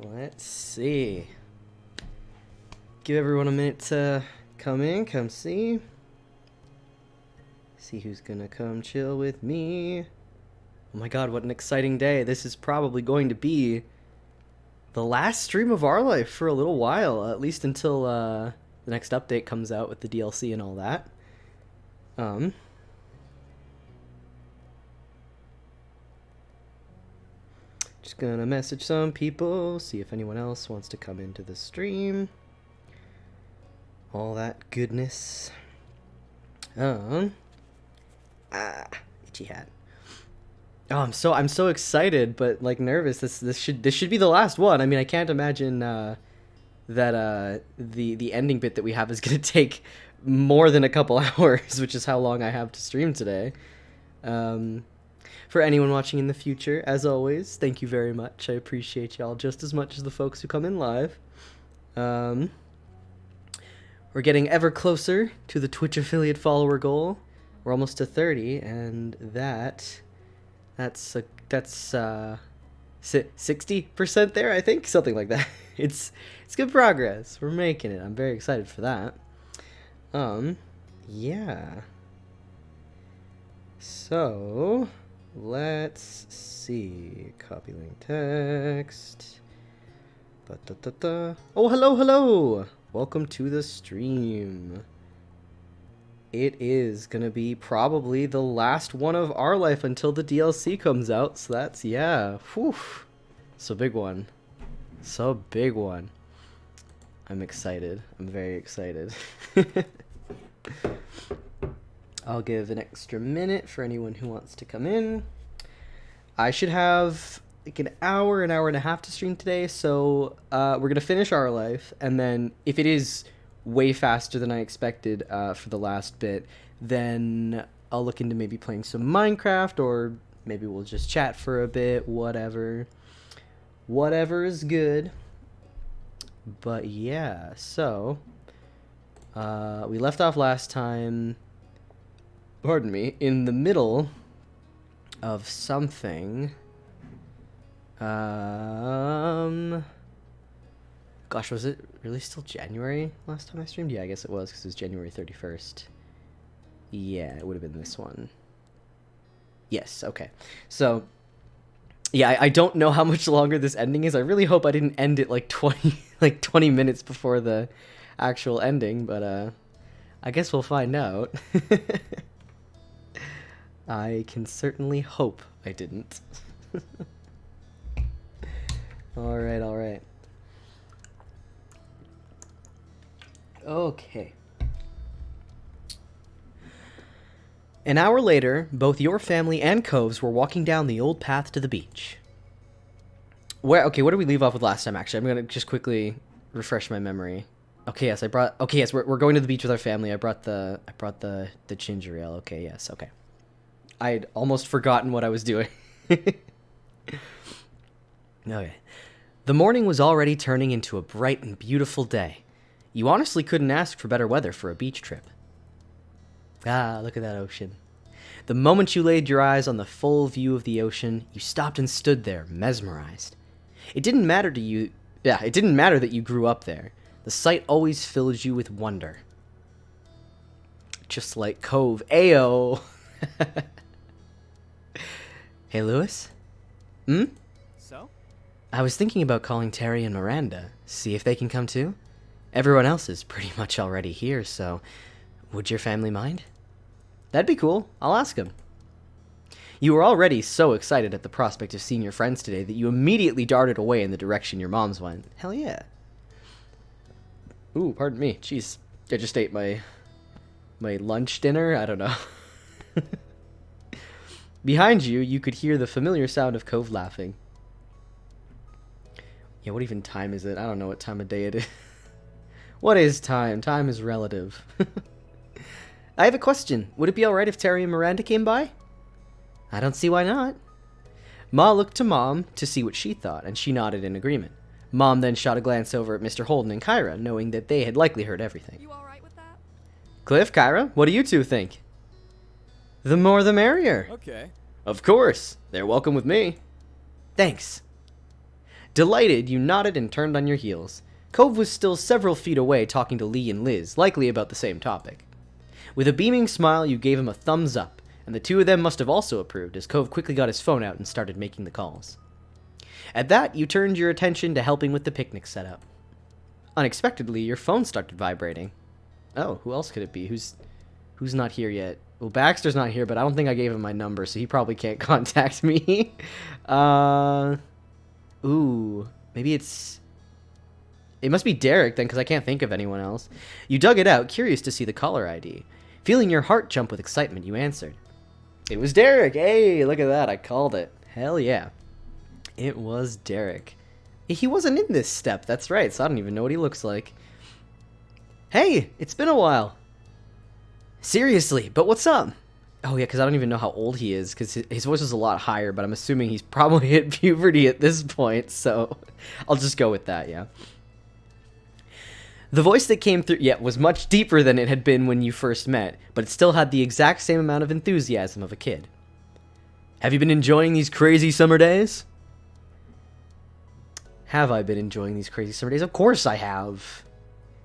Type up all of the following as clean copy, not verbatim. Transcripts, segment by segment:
Let's see. Give everyone a minute to come in, come see. See who's gonna come chill with me. Oh my god, what an exciting day. This is probably going to be the last stream of our life for a little while, at least until the next update comes out with the DLC and all that. Just gonna message some people, see if anyone else wants to come into the stream. All that goodness. Itchy hat. Oh, I'm so excited, but like nervous. This should be the last one. I mean, I can't imagine that the ending bit that we have is gonna take more than a couple hours, which is how long I have to stream today. For anyone watching in the future, as always, thank you very much. I appreciate y'all just as much as the folks who come in live. We're getting ever closer to the Twitch affiliate follower goal. We're almost to 30, and that's 60% there, I think, something like that. It's good progress. We're making it. I'm very excited for that. Yeah. So, let's see. Copy link text. Oh, hello. Welcome to the stream. It is gonna be probably the last one of our life until the DLC comes out. So that's, yeah. Whew. So big one. I'm excited. I'm very excited. I'll give an extra minute for anyone who wants to come in. I should have like an hour and a half to stream today, so we're going to finish our life, and then if it is way faster than I expected for the last bit, then I'll look into maybe playing some Minecraft, or maybe we'll just chat for a bit, whatever is good. But yeah, so we left off last time, pardon me, in the middle of something. Gosh, was it really still January last time I streamed? Yeah, I guess it was, because it was January 31st. Yeah, it would have been this one. Yes, okay. So, yeah, I don't know how much longer this ending is. I really hope I didn't end it like 20 minutes before the actual ending, but I guess we'll find out. I can certainly hope I didn't. Alright. Okay. An hour later, both your family and Cove's were walking down the old path to the beach. Where did we leave off with last time, actually? I'm gonna just quickly refresh my memory. Okay, yes, we're going to the beach with our family. I brought the ginger ale. Okay, yes, okay. I'd almost forgotten what I was doing. Okay. The morning was already turning into a bright and beautiful day. You honestly couldn't ask for better weather for a beach trip. Ah, look at that ocean. The moment you laid your eyes on the full view of the ocean, you stopped and stood there, mesmerized. It didn't matter that you grew up there. The sight always filled you with wonder. Just like Cove. Ayo! Hey, Lewis? So? I was thinking about calling Terry and Miranda, see if they can come too. Everyone else is pretty much already here, so would your family mind? That'd be cool. I'll ask them. You were already so excited at the prospect of seeing your friends today that you immediately darted away in the direction your moms went. Hell yeah. Ooh, pardon me. Jeez, I just ate my lunch dinner? I don't know. Behind you, you could hear the familiar sound of Cove laughing. Yeah, what even time is it? I don't know what time of day it is. What is time? Time is relative. I have a question. Would it be alright if Terry and Miranda came by? I don't see why not. Ma looked to Mom to see what she thought, and she nodded in agreement. Mom then shot a glance over at Mr. Holden and Kyra, knowing that they had likely heard everything. You alright with that? Cliff, Kyra, what do you two think? The more the merrier. Okay. Of course. They're welcome with me. Thanks. Delighted, you nodded and turned on your heels. Cove was still several feet away talking to Lee and Liz, likely about the same topic. With a beaming smile, you gave him a thumbs up, and the two of them must have also approved as Cove quickly got his phone out and started making the calls. At that, you turned your attention to helping with the picnic setup. Unexpectedly, your phone started vibrating. Oh, who else could it be? Who's not here yet? Well, Baxter's not here, but I don't think I gave him my number, so he probably can't contact me. Ooh, maybe it must be Derek then, because I can't think of anyone else. You dug it out, curious to see the caller ID. Feeling your heart jump with excitement, you answered. It was Derek! Hey, look at that, I called it. Hell yeah. It was Derek. He wasn't in this step, that's right, so I don't even know what he looks like. Hey, it's been a while. Seriously, but what's up? Oh yeah, because I don't even know how old he is, because his voice was a lot higher, but I'm assuming he's probably hit puberty at this point, so I'll just go with that, yeah. The voice that came through, was much deeper than it had been when you first met, but it still had the exact same amount of enthusiasm of a kid. Have you been enjoying these crazy summer days? Have I been enjoying these crazy summer days? Of course I have.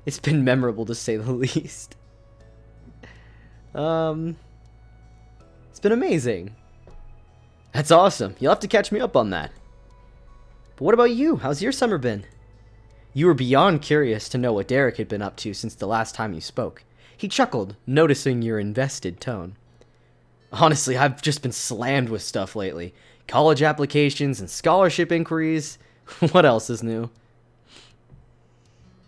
It's been memorable to say the least. It's been amazing. That's awesome. You'll have to catch me up on that. But what about you? How's your summer been? You were beyond curious to know what Derek had been up to since the last time you spoke. He chuckled, noticing your invested tone. Honestly, I've just been slammed with stuff lately. College applications and scholarship inquiries. What else is new?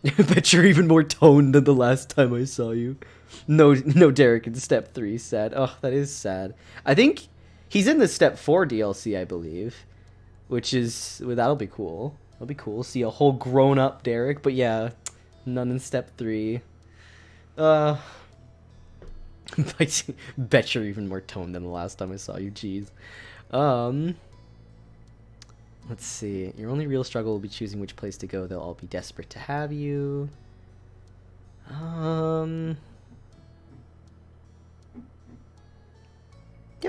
I bet you're even more toned than the last time I saw you. No Derek in Step 3, sad. Oh, that is sad. I think he's in the Step 4 DLC, I believe. Which is, well, that'll be cool. That'll be cool. See a whole grown-up Derek, but yeah, none in Step 3. Bet you're even more toned than the last time I saw you, jeez. Let's see. Your only real struggle will be choosing which place to go. They'll all be desperate to have you. Yeah,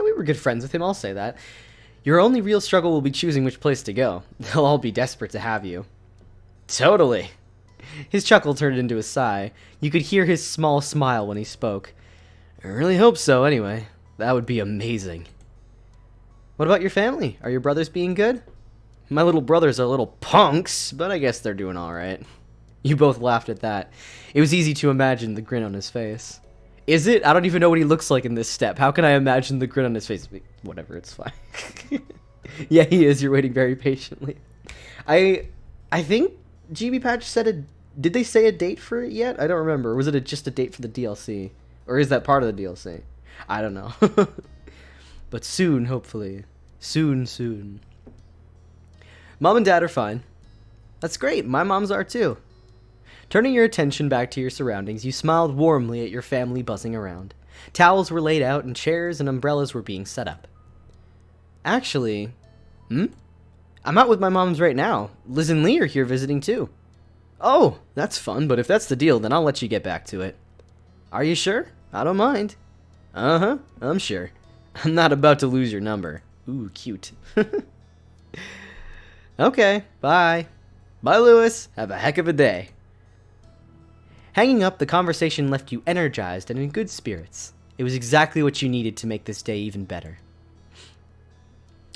we were good friends with him, I'll say that. Your only real struggle will be choosing which place to go. They'll all be desperate to have you. Totally. His chuckle turned into a sigh. You could hear his small smile when he spoke. I really hope so, anyway. That would be amazing. What about your family? Are your brothers being good? My little brothers are little punks, but I guess they're doing alright. You both laughed at that. It was easy to imagine the grin on his face. Is it? I don't even know what he looks like in this step. How can I imagine the grin on his face? Whatever, it's fine. Yeah, he is. You're waiting very patiently. I think GB Patch said did they say a date for it yet? I don't remember. Or was it just a date for the DLC? Or is that part of the DLC? I don't know. But soon, hopefully. Soon. Mom and Dad are fine. That's great. My moms are too. Turning your attention back to your surroundings, you smiled warmly at your family buzzing around. Towels were laid out and chairs and umbrellas were being set up. Actually, I'm out with my moms right now. Liz and Lee are here visiting too. Oh, that's fun, but if that's the deal, then I'll let you get back to it. Are you sure? I don't mind. Uh-huh, I'm sure. I'm not about to lose your number. Ooh, cute. Okay, bye. Bye, Lewis. Have a heck of a day. Hanging up, the conversation left you energized and in good spirits. It was exactly what you needed to make this day even better.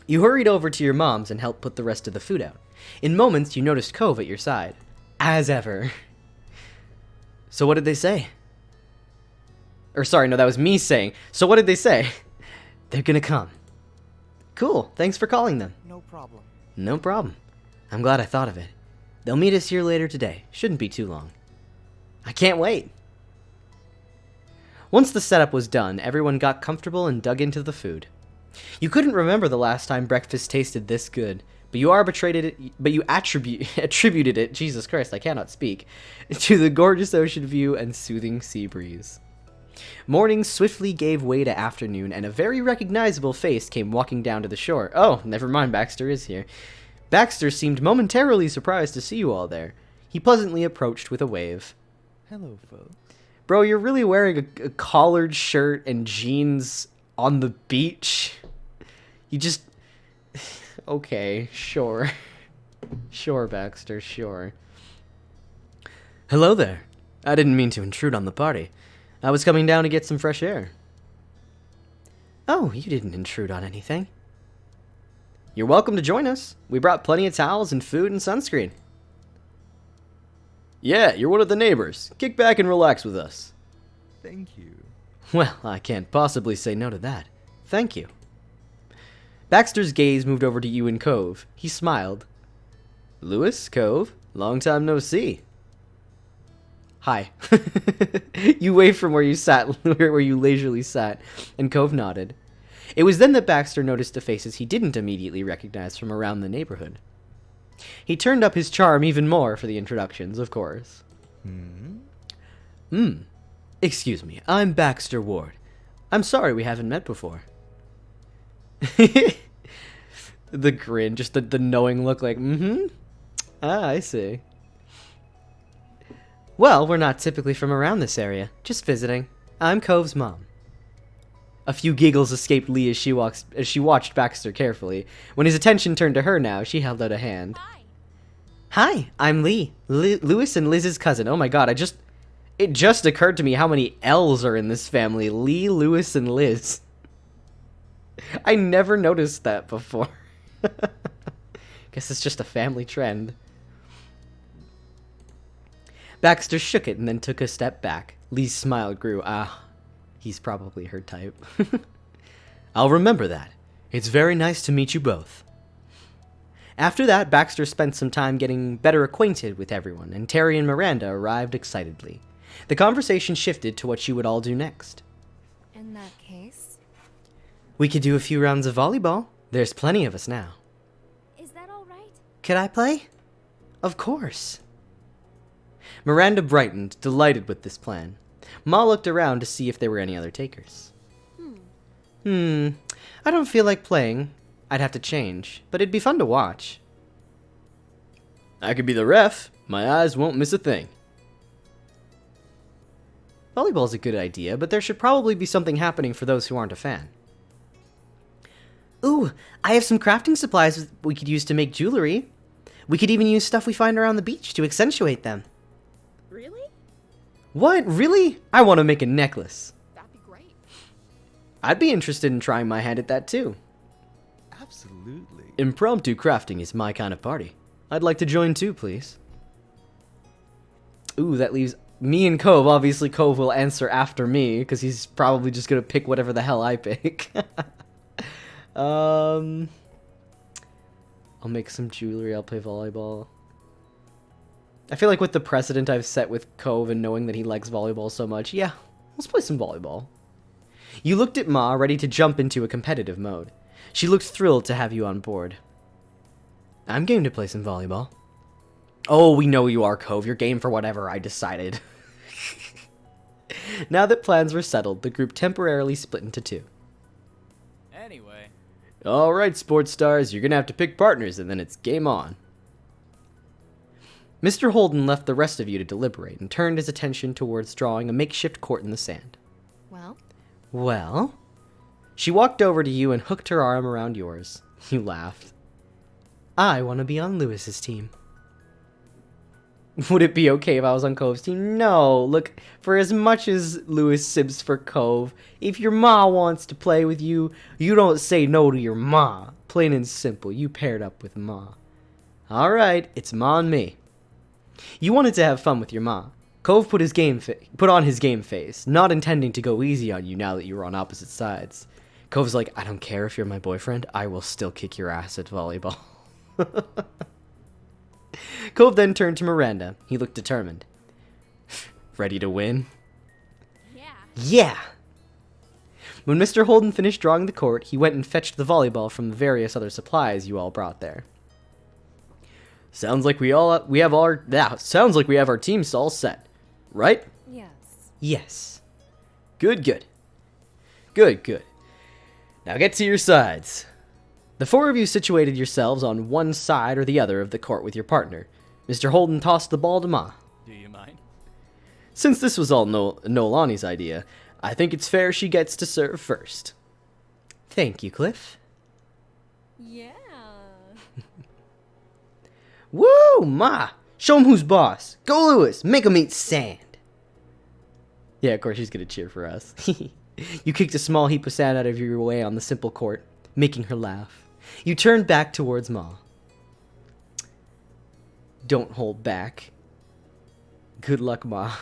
You hurried over to your mom's and helped put the rest of the food out. In moments, you noticed Cove at your side. As ever. So what did they say? Or sorry, no, that was me saying. So what did they say? They're gonna come. Cool, thanks for calling them. No problem. No problem. I'm glad I thought of it. They'll meet us here later today. Shouldn't be too long. I can't wait. Once the setup was done, everyone got comfortable and dug into the food. You couldn't remember the last time breakfast tasted this good, but you attributed it, Jesus Christ, I cannot speak, to the gorgeous ocean view and soothing sea breeze. Morning swiftly gave way to afternoon, and a very recognizable face came walking down to the shore. Oh, never mind, Baxter is here. Baxter seemed momentarily surprised to see you all there. He pleasantly approached with a wave. Hello, folks. Bro, you're really wearing a collared shirt and jeans on the beach? You just... Okay, sure. Sure, Baxter, sure. Hello there. I didn't mean to intrude on the party. I was coming down to get some fresh air. Oh, you didn't intrude on anything. You're welcome to join us. We brought plenty of towels and food and sunscreen. Yeah, you're one of the neighbors. Kick back and relax with us. Thank you. Well, I can't possibly say no to that. Thank you. Baxter's gaze moved over to you and Cove. He smiled. Luis, Cove, long time no see. Hi. You waved from where you sat, where you leisurely sat, and Cove nodded. It was then that Baxter noticed the faces he didn't immediately recognize from around the neighborhood. He turned up his charm even more for the introductions, of course. Excuse me, I'm Baxter Ward. I'm sorry we haven't met before. The grin, just the knowing look like, Ah, I see. Well, we're not typically from around this area, just visiting. I'm Cove's mom. A few giggles escaped Lee as she watched Baxter carefully. When his attention turned to her now, she held out a hand. Hi, I'm Lee. Luis and Liz's cousin. Oh my god, it just occurred to me how many L's are in this family. Lee, Luis, and Liz. I never noticed that before. Guess it's just a family trend. Baxter shook it and then took a step back. Lee's smile grew. He's probably her type. I'll remember that. It's very nice to meet you both. After that, Baxter spent some time getting better acquainted with everyone, and Terry and Miranda arrived excitedly. The conversation shifted to what she would all do next. In that case? We could do a few rounds of volleyball. There's plenty of us now. Is that all right? Could I play? Of course. Miranda brightened, delighted with this plan. Ma looked around to see if there were any other takers. I don't feel like playing. I'd have to change, but it'd be fun to watch. I could be the ref. My eyes won't miss a thing. Volleyball's a good idea, but there should probably be something happening for those who aren't a fan. Ooh, I have some crafting supplies we could use to make jewelry. We could even use stuff we find around the beach to accentuate them. Really? What? Really? I want to make a necklace. That'd be great. I'd be interested in trying my hand at that too. Absolutely. Impromptu crafting is my kind of party. I'd like to join too, please. Ooh, that leaves me and Cove. Obviously, Cove will answer after me, because he's probably just going to pick whatever the hell I pick. I'll make some jewelry, I'll play volleyball. I feel like with the precedent I've set with Cove and knowing that he likes volleyball so much, yeah, let's play some volleyball. You looked at Ma, ready to jump into a competitive mode. She looked thrilled to have you on board. I'm game to play some volleyball. Oh, we know you are, Cove. You're game for whatever I decided. Now that plans were settled, the group temporarily split into two. Anyway. Alright, sports stars, you're gonna have to pick partners and then it's game on. Mr. Holden left the rest of you to deliberate and turned his attention towards drawing a makeshift court in the sand. Well? She walked over to you and hooked her arm around yours. You laughed. I want to be on Lewis's team. Would it be okay if I was on Cove's team? No. Look, for as much as Lewis sibs for Cove, if your ma wants to play with you, you don't say no to your ma. Plain and simple, you paired up with ma. Alright, it's ma and me. You wanted to have fun with your ma. Cove put on his game face, not intending to go easy on you now that you were on opposite sides. Cove's like, I don't care if you're my boyfriend, I will still kick your ass at volleyball. Cove then turned to Miranda. He looked determined. Ready to win? Yeah! When Mr. Holden finished drawing the court, he went and fetched the volleyball from the various other supplies you all brought there. Sounds like we have our teams all set, right? Yes. Good. Now get to your sides. The four of you situated yourselves on one side or the other of the court with your partner. Mr. Holden tossed the ball to Ma. Do you mind? Since this was all Nolani's idea, I think it's fair she gets to serve first. Thank you, Cliff. Yeah. Woo, Ma! Show him who's boss. Go, Lewis. Make him eat sand. Yeah, of course she's gonna cheer for us. You kicked a small heap of sand out of your way on the simple court, making her laugh. You turned back towards Ma. Don't hold back. Good luck, Ma.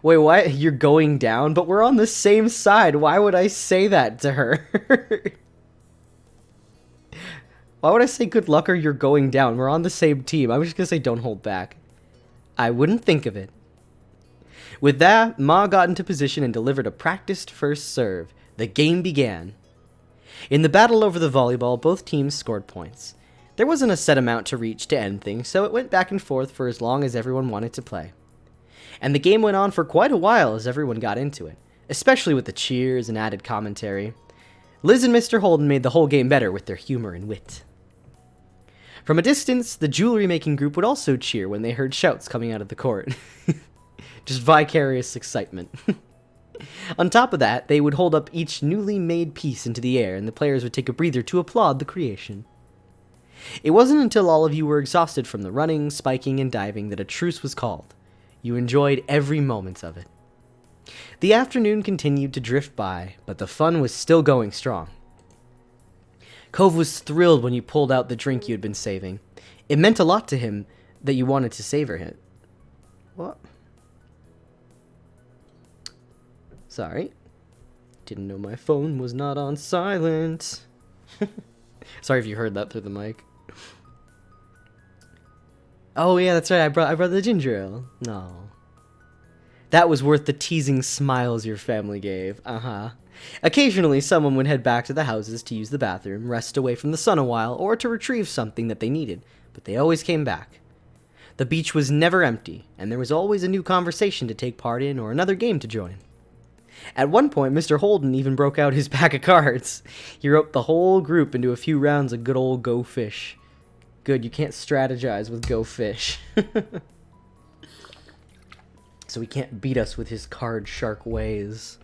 Wait, what? You're going down? But we're on the same side. Why would I say that to her? Why would I say good luck or you're going down? We're on the same team. I was just gonna say don't hold back. I wouldn't think of it. With that, Ma got into position and delivered a practiced first serve. The game began. In the battle over the volleyball, both teams scored points. There wasn't a set amount to reach to end things, so it went back and forth for as long as everyone wanted to play. And the game went on for quite a while as everyone got into it, especially with the cheers and added commentary. Liz and Mr. Holden made the whole game better with their humor and wit. From a distance, the jewelry-making group would also cheer when they heard shouts coming out of the court. Just vicarious excitement. On top of that, they would hold up each newly made piece into the air, and the players would take a breather to applaud the creation. It wasn't until all of you were exhausted from the running, spiking, and diving that a truce was called. You enjoyed every moment of it. The afternoon continued to drift by, but the fun was still going strong. Cove was thrilled when you pulled out the drink you had been saving. It meant a lot to him that you wanted to savor it. What? Sorry. Didn't know my phone was not on silent. Sorry if you heard that through the mic. Oh yeah, that's right. I brought the ginger ale. No. That was worth the teasing smiles your family gave. Uh-huh. Occasionally, someone would head back to the houses to use the bathroom, rest away from the sun a while, or to retrieve something that they needed, but they always came back. The beach was never empty, and there was always a new conversation to take part in or another game to join. At one point, Mr. Holden even broke out his pack of cards. He roped the whole group into a few rounds of good old Go Fish. Good, you can't strategize with Go Fish. So he can't beat us with his card shark ways.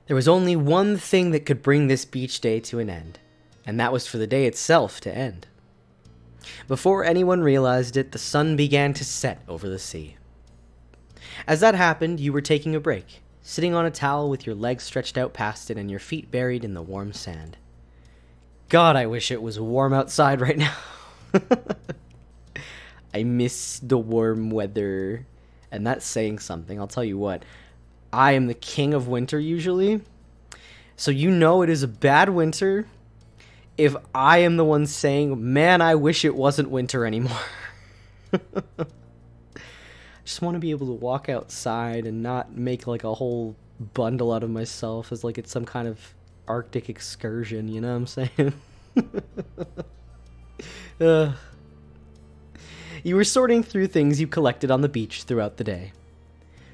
There was only one thing that could bring this beach day to an end, and that was for the day itself to end. Before anyone realized it, the sun began to set over the sea. As that happened, you were taking a break, sitting on a towel with your legs stretched out past it and your feet buried in the warm sand. God, I wish it was warm outside right now. I miss the warm weather. And that's saying something, I'll tell you what. I am the king of winter usually. So you know it is a bad winter if I am the one saying, man, I wish it wasn't winter anymore. Just want to be able to walk outside and not make like a whole bundle out of myself as like it's some kind of Arctic excursion, you know what I'm saying? You were sorting through things you collected on the beach throughout the day.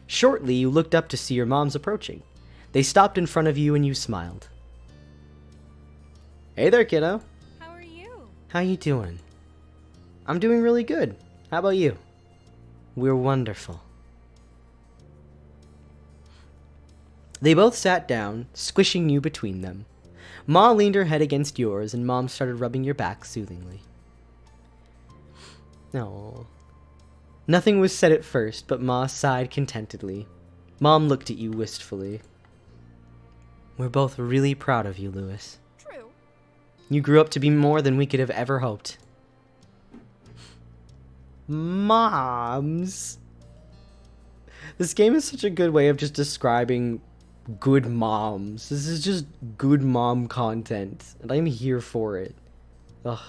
Shortly, you looked up to see your moms approaching. They stopped in front of you and you smiled. Hey there, kiddo. How are you? How you doing? I'm doing really good. How about you? We're wonderful. They both sat down, squishing you between them. Ma leaned her head against yours, and Mom started rubbing your back soothingly. No. Nothing was said at first, but Ma sighed contentedly. Mom looked at you wistfully. We're both really proud of you, Lewis. True. You grew up to be more than we could have ever hoped. Moms. This game is such a good way of just describing good moms. This is just good mom content, and I'm here for it. Ugh.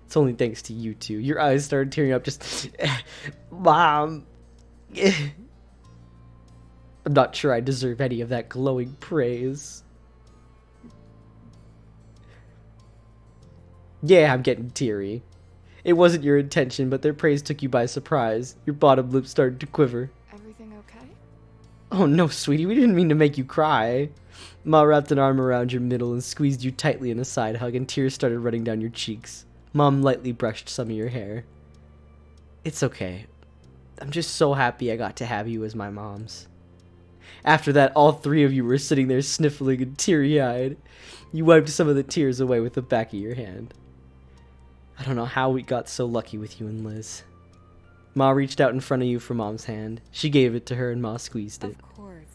It's only thanks to you two. Your eyes started tearing up just... Mom. I'm not sure I deserve any of that glowing praise. Yeah, I'm getting teary. It wasn't your intention, but their praise took you by surprise. Your bottom lip started to quiver. Everything okay? Oh no, sweetie, we didn't mean to make you cry. Ma wrapped an arm around your middle and squeezed you tightly in a side hug, and tears started running down your cheeks. Mom lightly brushed some of your hair. It's okay. I'm just so happy I got to have you as my moms. After that, all three of you were sitting there sniffling and teary-eyed. You wiped some of the tears away with the back of your hand. I don't know how we got so lucky with you and Liz. Ma reached out in front of you for Mom's hand. She gave it to her and Ma squeezed it. Of course.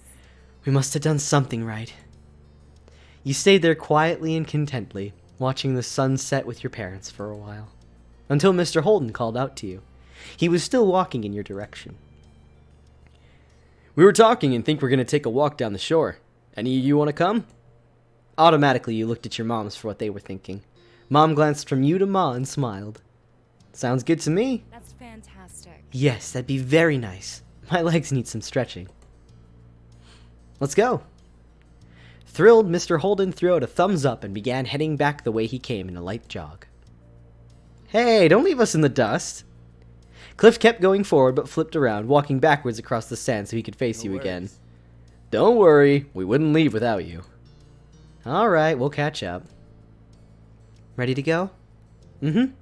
We must have done something right. You stayed there quietly and contently, watching the sun set with your parents for a while. Until Mr. Holden called out to you. He was still walking in your direction. We were talking and think we're going to take a walk down the shore. Any of you want to come? Automatically, you looked at your moms for what they were thinking. Mom glanced from you to Ma and smiled. Sounds good to me. That's fantastic. Yes, that'd be very nice. My legs need some stretching. Let's go. Thrilled, Mr. Holden threw out a thumbs up and began heading back the way he came in a light jog. Hey, don't leave us in the dust. Cliff kept going forward but flipped around, walking backwards across the sand so he could face you again. Don't worry, we wouldn't leave without you. Alright, we'll catch up. Ready to go? Mm-hmm.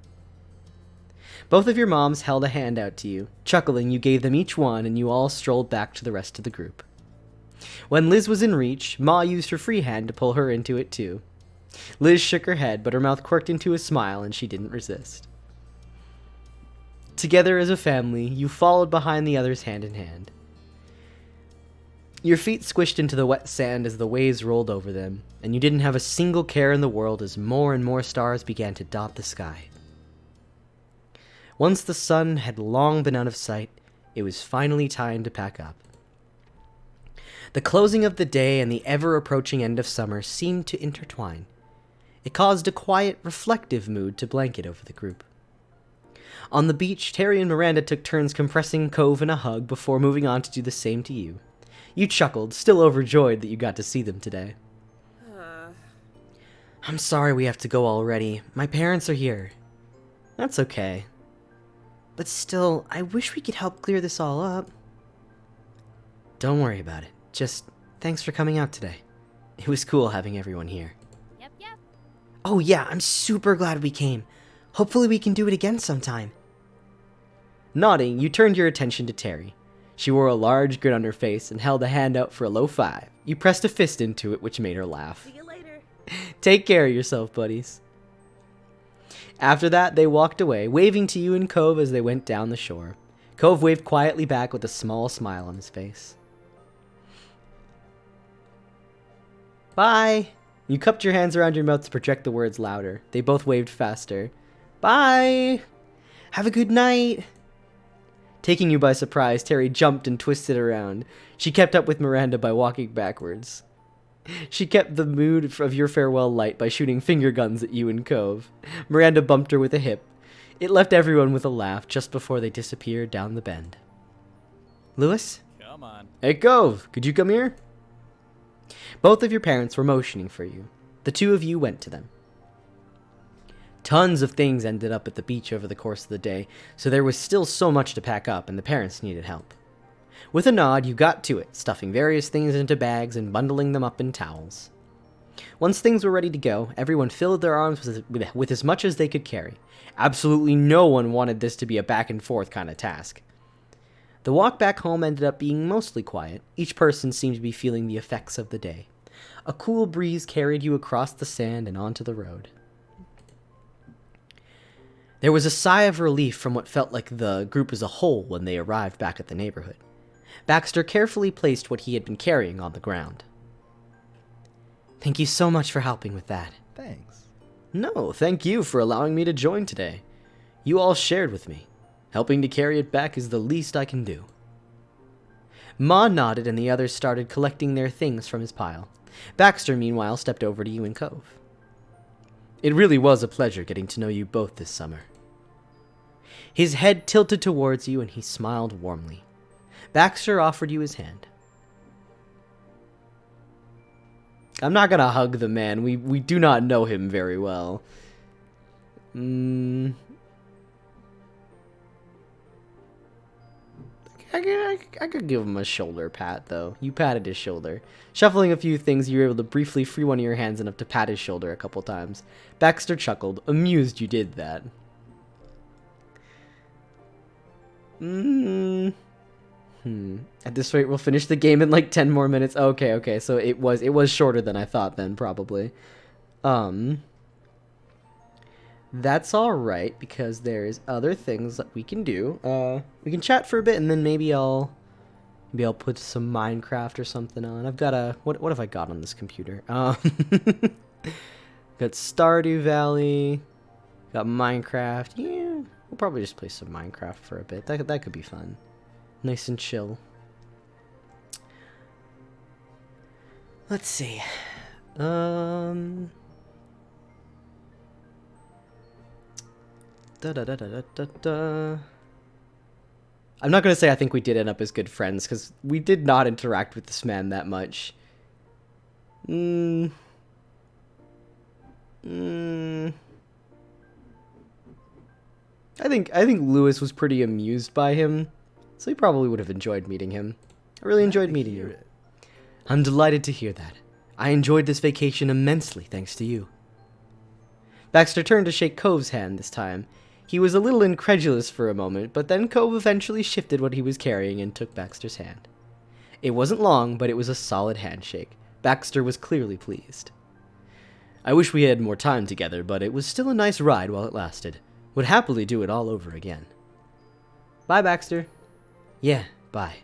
Both of your moms held a hand out to you. Chuckling, you gave them each one, and you all strolled back to the rest of the group. When Liz was in reach, Ma used her free hand to pull her into it too. Liz shook her head, but her mouth quirked into a smile, and she didn't resist. Together as a family, you followed behind the others hand in hand. Your feet squished into the wet sand as the waves rolled over them, and you didn't have a single care in the world as more and more stars began to dot the sky. Once the sun had long been out of sight, it was finally time to pack up. The closing of the day and the ever-approaching end of summer seemed to intertwine. It caused a quiet, reflective mood to blanket over the group. On the beach, Terry and Miranda took turns compressing Cove in a hug before moving on to do the same to you. You chuckled, still overjoyed that you got to see them today. I'm sorry we have to go already. My parents are here. That's okay. But still, I wish we could help clear this all up. Don't worry about it. Just thanks for coming out today. It was cool having everyone here. Yep. Oh yeah, I'm super glad we came. Hopefully we can do it again sometime. Nodding, you turned your attention to Terry. She wore a large grin on her face and held a hand out for a low five. You pressed a fist into it, which made her laugh. See you later. Take care of yourself, buddies. After that, they walked away, waving to you and Cove as they went down the shore. Cove waved quietly back with a small smile on his face. Bye! You cupped your hands around your mouth to project the words louder. They both waved faster. Bye! Have a good night! Taking you by surprise, Terry jumped and twisted around. She kept up with Miranda by walking backwards. She kept the mood of your farewell light by shooting finger guns at you and Cove. Miranda bumped her with a hip. It left everyone with a laugh just before they disappeared down the bend. Louis? Come on. Hey, Cove, could you come here? Both of your parents were motioning for you. The two of you went to them. Tons of things ended up at the beach over the course of the day, so there was still so much to pack up and the parents needed help. With a nod, you got to it, stuffing various things into bags and bundling them up in towels. Once things were ready to go, everyone filled their arms with as much as they could carry. Absolutely no one wanted this to be a back and forth kind of task. The walk back home ended up being mostly quiet. Each person seemed to be feeling the effects of the day. A cool breeze carried you across the sand and onto the road. There was a sigh of relief from what felt like the group as a whole when they arrived back at the neighborhood. Baxter carefully placed what he had been carrying on the ground. Thank you so much for helping with that. Thanks. No, thank you for allowing me to join today. You all shared with me. Helping to carry it back is the least I can do. Ma nodded and the others started collecting their things from his pile. Baxter, meanwhile, stepped over to you and Cove. It really was a pleasure getting to know you both this summer. His head tilted towards you and he smiled warmly. Baxter offered you his hand. I'm not gonna hug the man. We do not know him very well. I could give him a shoulder pat, though. You patted his shoulder. Shuffling a few things, you were able to briefly free one of your hands enough to pat his shoulder a couple times. Baxter chuckled, amused you did that. At this rate, we'll finish the game in like 10 more minutes. Okay. So it was shorter than I thought then, probably. That's all right because there's other things that we can do. We can chat for a bit and then maybe I'll put some Minecraft or something on. I've got what have I got on this computer? Got Stardew Valley. Got Minecraft. Yeah, we'll probably just play some Minecraft for a bit. That could be fun. Nice and chill. Let's see. I'm not gonna say I think we did end up as good friends because we did not interact with this man that much. I think Lewis was pretty amused by him, so he probably would have enjoyed meeting him. I really enjoyed meeting you. I'm delighted to hear that. I enjoyed this vacation immensely thanks to you. Baxter turned to shake Cove's hand this time. He was a little incredulous for a moment, but then Cove eventually shifted what he was carrying and took Baxter's hand. It wasn't long, but it was a solid handshake. Baxter was clearly pleased. I wish we had more time together, but it was still a nice ride while it lasted. Would happily do it all over again. Bye, Baxter. Yeah, bye.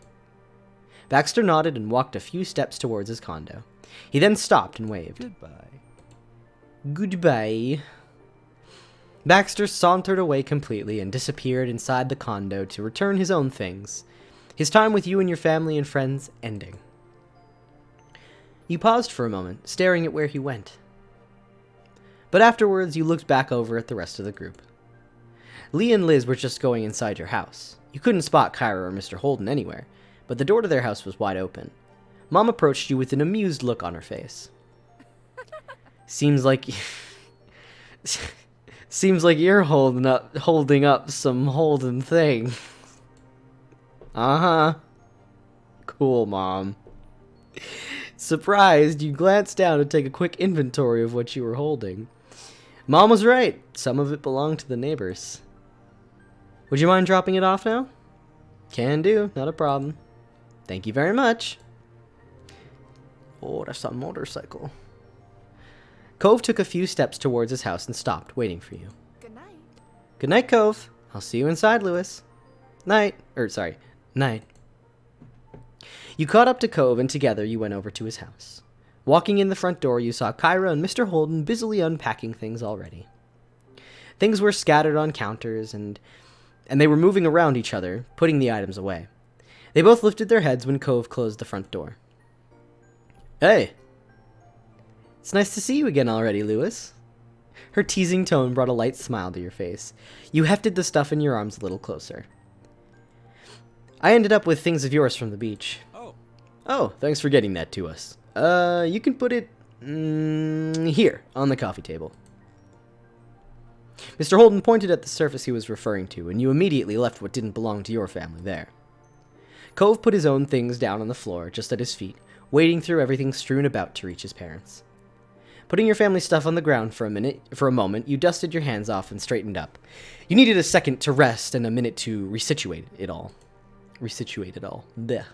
Baxter nodded and walked a few steps towards his condo. He then stopped and waved. Goodbye. Goodbye. Baxter sauntered away completely and disappeared inside the condo to return his own things. His time with you and your family and friends ending. You paused for a moment, staring at where he went. But afterwards, you looked back over at the rest of the group. Lee and Liz were just going inside your house. You couldn't spot Kyra or Mr. Holden anywhere, but the door to their house was wide open. Mom approached you with an amused look on her face. Seems like you're holding up some Holden thing. Uh-huh. Cool, Mom. Surprised, you glanced down to take a quick inventory of what you were holding. Mom was right. Some of it belonged to the neighbors. Would you mind dropping it off now? Can do, not a problem. Thank you very much. Oh, that's a motorcycle. Cove took a few steps towards his house and stopped, waiting for you. Good night. Good night, Cove. I'll see you inside, Lewis. Night. Night. You caught up to Cove, and together you went over to his house. Walking in the front door, you saw Kyra and Mr. Holden busily unpacking things already. Things were scattered on counters, and they were moving around each other, putting the items away. They both lifted their heads when Cove closed the front door. Hey! It's nice to see you again already, Lewis. Her teasing tone brought a light smile to your face. You hefted the stuff in your arms a little closer. I ended up with things of yours from the beach. Oh, thanks for getting that to us. You can put it here, on the coffee table. Mr. Holden pointed at the surface he was referring to, and you immediately left what didn't belong to your family there. Cove put his own things down on the floor, just at his feet, wading through everything strewn about to reach his parents. Putting your family stuff on the ground for a moment, you dusted your hands off and straightened up. You needed a second to rest and a minute to resituate it all. Blech.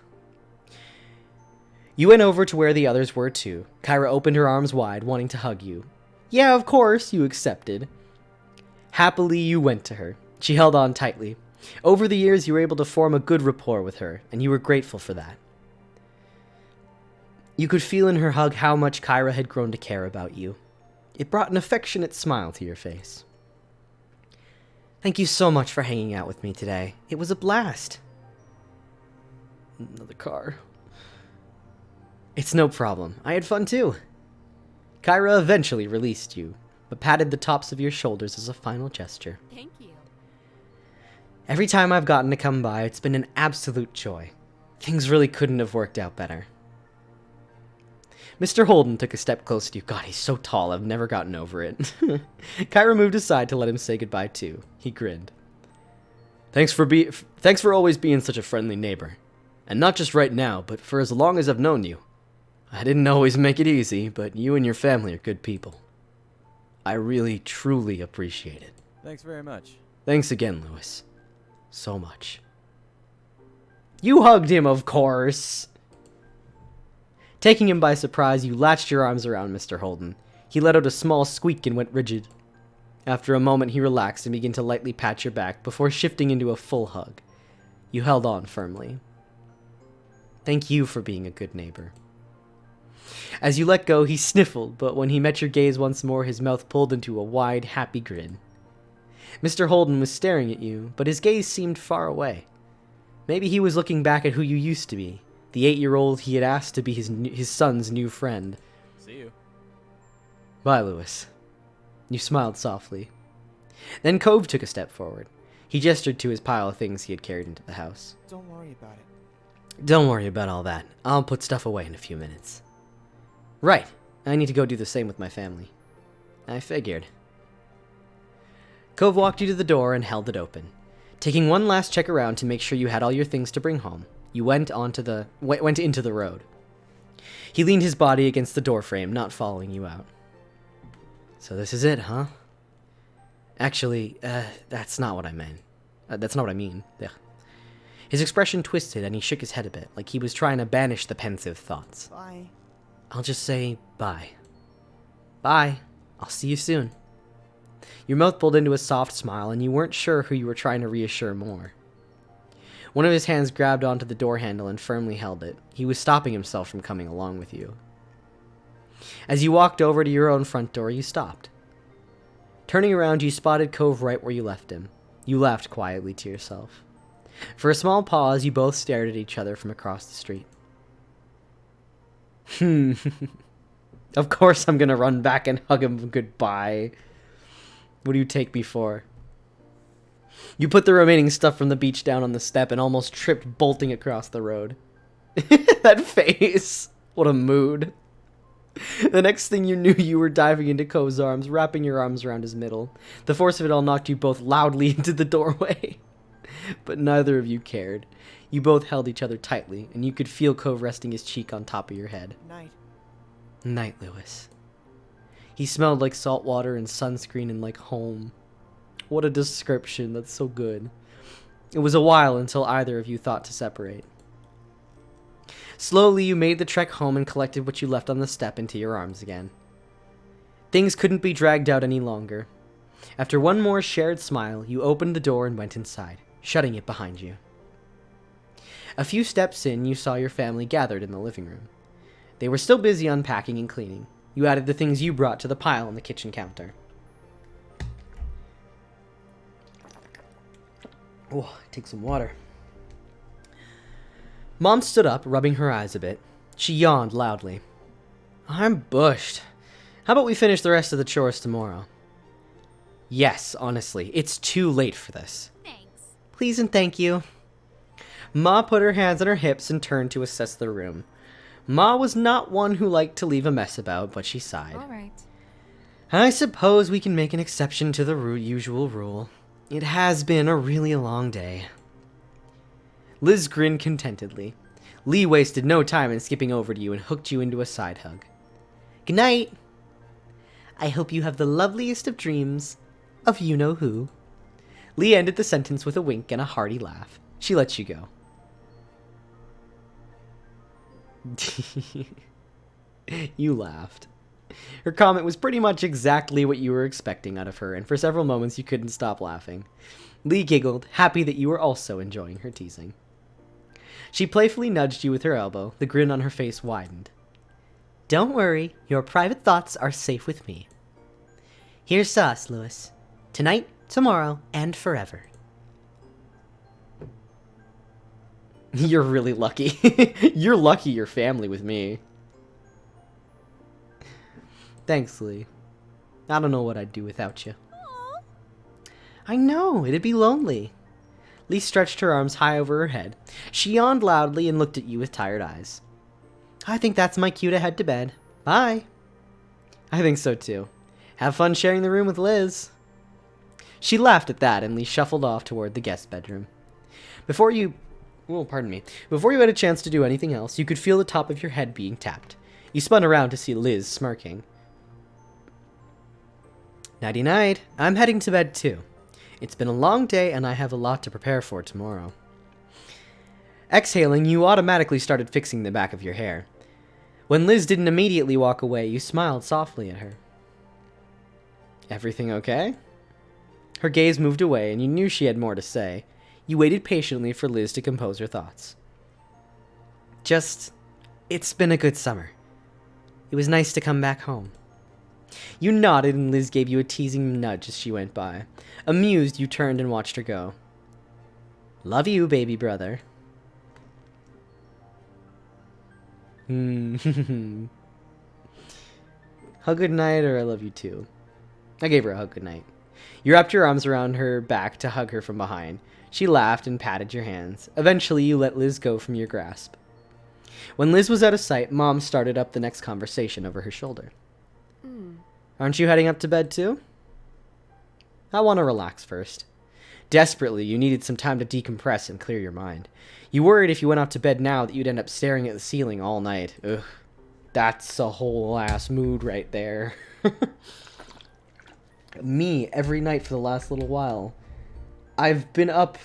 You went over to where the others were too. Kyra opened her arms wide, wanting to hug you. Yeah, of course, you accepted. Happily, you went to her. She held on tightly. Over the years, you were able to form a good rapport with her, and you were grateful for that. You could feel in her hug how much Kyra had grown to care about you. It brought an affectionate smile to your face. Thank you so much for hanging out with me today. It was a blast. Another car. It's no problem. I had fun too. Kyra eventually released you, but patted the tops of your shoulders as a final gesture. Thank you. Every time I've gotten to come by, it's been an absolute joy. Things really couldn't have worked out better. Mr. Holden took a step closer to you. God, he's so tall, I've never gotten over it. Kyra moved aside to let him say goodbye too. He grinned. Thanks for always being such a friendly neighbor. And not just right now, but for as long as I've known you. I didn't always make it easy, but you and your family are good people. I really, truly appreciate it. Thanks very much. Thanks again, Lewis. So much. You hugged him, of course. Taking him by surprise, you latched your arms around Mr. Holden. He let out a small squeak and went rigid. After a moment, he relaxed and began to lightly pat your back before shifting into a full hug. You held on firmly. Thank you for being a good neighbor. As you let go, he sniffled, but when he met your gaze once more, his mouth pulled into a wide, happy grin. Mr. Holden was staring at you, but his gaze seemed far away. Maybe he was looking back at who you used to be, the 8-year-old he had asked to be his son's new friend. See you. Bye, Louis. You smiled softly. Then Cove took a step forward. He gestured to his pile of things he had carried into the house. Don't worry about it. Don't worry about all that. I'll put stuff away in a few minutes. Right. I need to go do the same with my family. I figured. Cove walked you to the door and held it open. Taking one last check around to make sure you had all your things to bring home, you went into the road. He leaned his body against the doorframe, not following you out. So this is it, huh? Actually, that's not what I meant. That's not what I mean. Ugh. His expression twisted and he shook his head a bit, like he was trying to banish the pensive thoughts. Bye. I'll just say bye. Bye. I'll see you soon. Your mouth pulled into a soft smile and you weren't sure who you were trying to reassure more. One of his hands grabbed onto the door handle and firmly held it. He was stopping himself from coming along with you. As you walked over to your own front door, you stopped. Turning around, you spotted Cove right where you left him. You laughed quietly to yourself. For a small pause, you both stared at each other from across the street. Of course I'm gonna run back and hug him goodbye. What do you take me for? You put the remaining stuff from the beach down on the step and almost tripped, bolting across the road. That face! What a mood. The next thing you knew, you were diving into Cove's arms, wrapping your arms around his middle. The force of it all knocked you both loudly into the doorway. But neither of you cared. You both held each other tightly, and you could feel Cove resting his cheek on top of your head. Night. Night, Louis. He smelled like salt water and sunscreen and like home. What a description, that's so good. It was a while until either of you thought to separate. Slowly, you made the trek home and collected what you left on the step into your arms again. Things couldn't be dragged out any longer. After one more shared smile, you opened the door and went inside, shutting it behind you. A few steps in, you saw your family gathered in the living room. They were still busy unpacking and cleaning. You added the things you brought to the pile on the kitchen counter. Oh, take some water. Mom stood up, rubbing her eyes a bit. She yawned loudly. I'm bushed. How about we finish the rest of the chores tomorrow? Yes, honestly, it's too late for this. Thanks. Please and thank you. Ma put her hands on her hips and turned to assess the room. Ma was not one who liked to leave a mess about, but she sighed. All right. I suppose we can make an exception to the usual rule. It has been a really long day. Liz grinned contentedly. Lee wasted no time in skipping over to you and hooked you into a side hug. Good night. I hope you have the loveliest of dreams of you-know-who. Lee ended the sentence with a wink and a hearty laugh. She let you go. You laughed. Her comment was pretty much exactly what you were expecting out of her, and for several moments you couldn't stop laughing. Lee giggled, happy that you were also enjoying her teasing. She playfully nudged you with her elbow. The grin on her face widened. Don't worry, your private thoughts are safe with me. Here's to us, Louis. Tonight, tomorrow, and forever. You're really lucky. You're lucky you're family with me. Thanks, Lee. I don't know what I'd do without you. Aww. I know, it'd be lonely. Lee stretched her arms high over her head. She yawned loudly and looked at you with tired eyes. I think that's my cue to head to bed. Bye. I think so too. Have fun sharing the room with Liz. She laughed at that and Lee shuffled off toward the guest bedroom. Before you had a chance to do anything else, you could feel the top of your head being tapped. You spun around to see Liz smirking. Nighty-night. I'm heading to bed too. It's been a long day and I have a lot to prepare for tomorrow. Exhaling, you automatically started fixing the back of your hair. When Liz didn't immediately walk away, you smiled softly at her. Everything okay? Her gaze moved away, and you knew she had more to say. You waited patiently for Liz to compose her thoughts. It's been a good summer. It was nice to come back home. You nodded, and Liz gave you a teasing nudge as she went by. Amused, you turned and watched her go. Love you, baby brother. Hug goodnight, or I love you too. I gave her a hug goodnight. You wrapped your arms around her back to hug her from behind. She laughed and patted your hands. Eventually, you let Liz go from your grasp. When Liz was out of sight, Mom started up the next conversation over her shoulder. Aren't you heading up to bed too? I want to relax first. Desperately, you needed some time to decompress and clear your mind. You worried if you went up to bed now that you'd end up staring at the ceiling all night. Ugh. That's a whole ass mood right there. Me, every night for the last little while. I've been up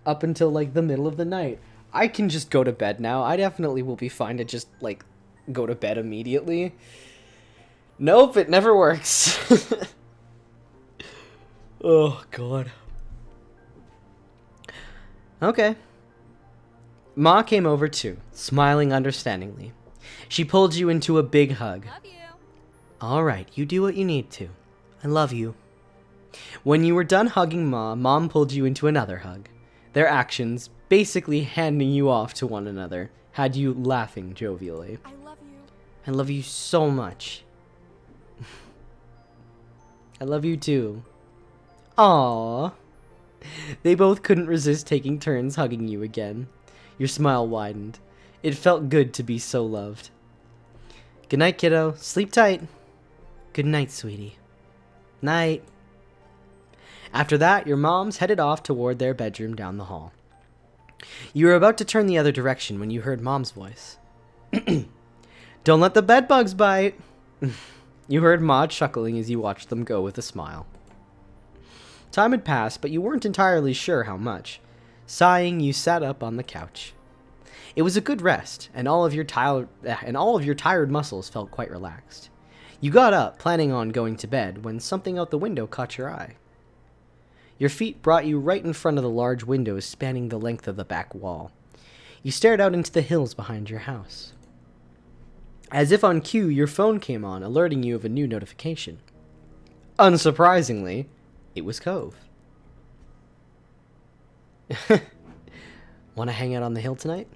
until like the middle of the night. I can just go to bed now. I definitely will be fine to just like go to bed immediately. Nope, it never works. Oh, God. Okay. Ma came over too, smiling understandingly. She pulled you into a big hug. Love you. All right, you do what you need to. I love you. When you were done hugging Ma, Mom pulled you into another hug. Their actions, basically handing you off to one another, had you laughing jovially. I love you. I love you so much. I love you too. Aww. They both couldn't resist taking turns hugging you again. Your smile widened. It felt good to be so loved. Good night, kiddo. Sleep tight. Good night, sweetie. Night. After that, your moms headed off toward their bedroom down the hall. You were about to turn the other direction when you heard Mom's voice. Don't let the bedbugs bite. You heard Ma chuckling as you watched them go with a smile. Time had passed, but you weren't entirely sure how much. Sighing, you sat up on the couch. It was a good rest, and all of your tired muscles felt quite relaxed. You got up, planning on going to bed, when something out the window caught your eye. Your feet brought you right in front of the large windows spanning the length of the back wall. You stared out into the hills behind your house. As if on cue, your phone came on, alerting you of a new notification. Unsurprisingly, it was Cove. Want to hang out on the hill tonight?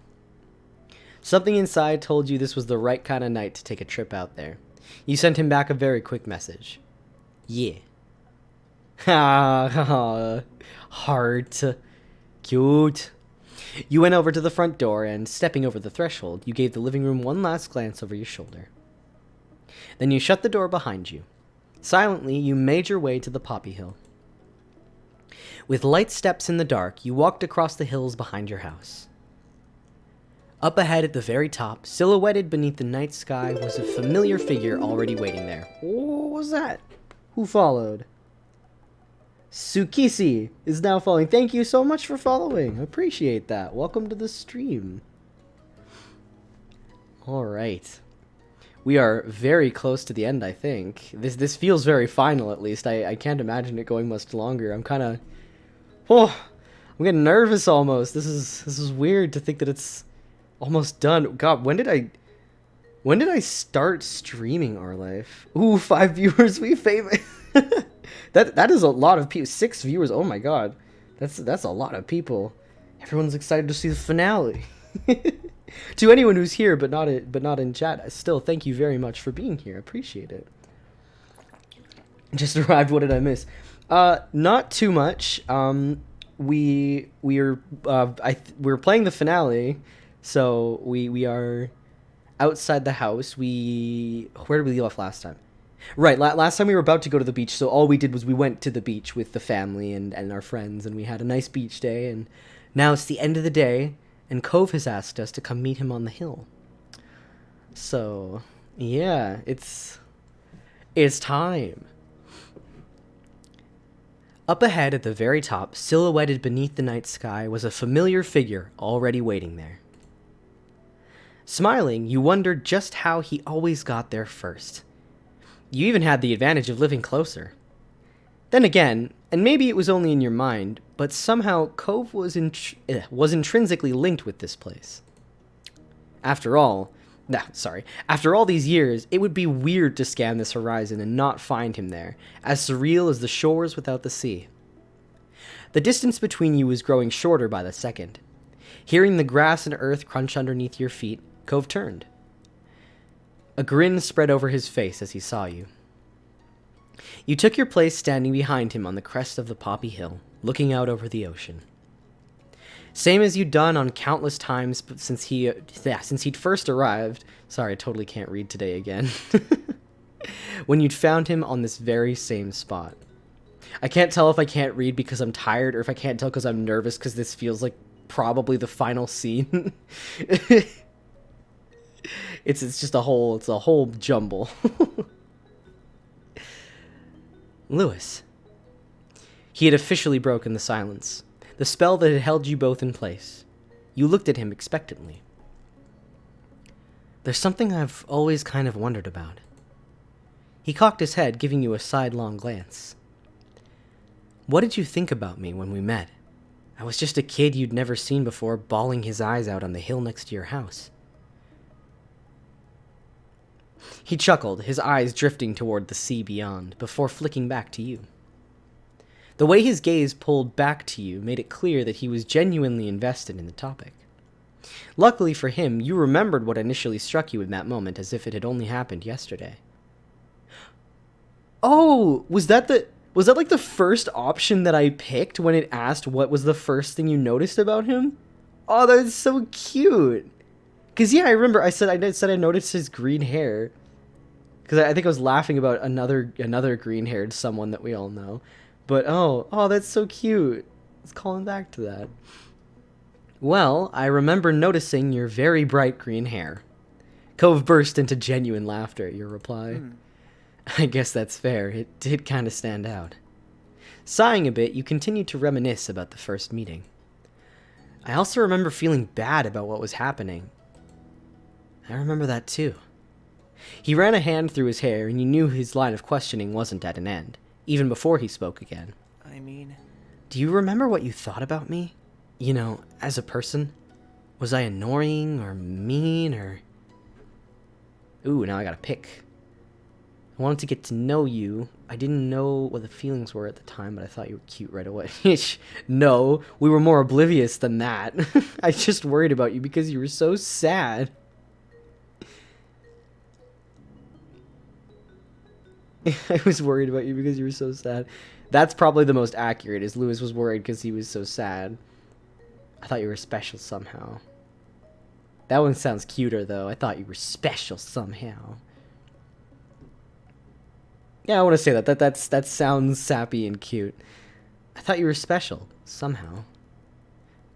Something inside told you this was the right kind of night to take a trip out there. You sent him back a very quick message. Yeah. Ha, heart. Cute. You went over to the front door and, stepping over the threshold, you gave the living room one last glance over your shoulder. Then you shut the door behind you. Silently, you made your way to the poppy hill. With light steps in the dark, you walked across the hills behind your house. Up ahead at the very top, silhouetted beneath the night sky, was a familiar figure already waiting there. What was that? Who followed? Tsukisi is now following. Thank you so much for following. Appreciate that. Welcome to the stream. All right. We are very close to the end, I think. This feels very final, at least. I can't imagine it going much longer. I'm kind of... Oh, I'm getting nervous almost. This is weird to think that it's almost done. God, when did I start streaming Our Life? Ooh, 5 viewers, we famous. That is a lot of people. 6 viewers. Oh my god, that's a lot of people. Everyone's excited to see the finale. To anyone who's here but not in chat, still thank you very much for being here. Appreciate it. Just arrived. What did I miss? Not too much. We're playing the finale, so we are outside the house. Where did we leave off last time? Right, last time we were about to go to the beach, so all we did was we went to the beach with the family and our friends, and we had a nice beach day, and now it's the end of the day, and Cove has asked us to come meet him on the hill. So, yeah, it's time. Up ahead at the very top, silhouetted beneath the night sky, was a familiar figure already waiting there. Smiling, you wondered just how he always got there first. You even had the advantage of living closer. Then again, and maybe it was only in your mind, but somehow Cove was intrinsically linked with this place. After all these years, it would be weird to scan this horizon and not find him there, as surreal as the shores without the sea. The distance between you was growing shorter by the second. Hearing the grass and earth crunch underneath your feet, Cove turned. A grin spread over his face as he saw you. You took your place standing behind him on the crest of the poppy hill, looking out over the ocean. Same as you'd done on countless times since he'd first arrived. Sorry, I totally can't read today again. When you'd found him on this very same spot. I can't tell if I can't read because I'm tired or if I can't tell because I'm nervous because this feels like probably the final scene. It's just a whole jumble. Louis. He had officially broken the silence, the spell that had held you both in place. You looked at him expectantly. There's something I've always kind of wondered about. He cocked his head, giving you a sidelong glance. What did you think about me when we met? I was just a kid you'd never seen before, bawling his eyes out on the hill next to your house. He chuckled, his eyes drifting toward the sea beyond, before flicking back to you. The way his gaze pulled back to you made it clear that he was genuinely invested in the topic. Luckily for him, you remembered what initially struck you in that moment as if it had only happened yesterday. Oh, was that like the first option that I picked when it asked what was the first thing you noticed about him? Oh, that's so cute. Cause yeah, I remember I said I noticed his green hair. Cause I think I was laughing about another green-haired someone that we all know. But oh, that's so cute. Let's call him back to that. Well, I remember noticing your very bright green hair. Cove burst into genuine laughter at your reply. I guess that's fair. It did kind of stand out. Sighing a bit, you continued to reminisce about the first meeting. I also remember feeling bad about what was happening. I remember that too. He ran a hand through his hair, and you knew his line of questioning wasn't at an end, even before he spoke again. I mean... Do you remember what you thought about me? You know, as a person? Was I annoying, or mean, or... Ooh, now I gotta pick. I wanted to get to know you. I didn't know what the feelings were at the time, but I thought you were cute right away. No, we were more oblivious than that. I just worried about you because you were so sad. I was worried about you because you were so sad. That's probably the most accurate, is Louis was worried because he was so sad. I thought you were special somehow. That one sounds cuter, though. I thought you were special somehow. Yeah, I want to say that. That sounds sappy and cute. I thought you were special somehow.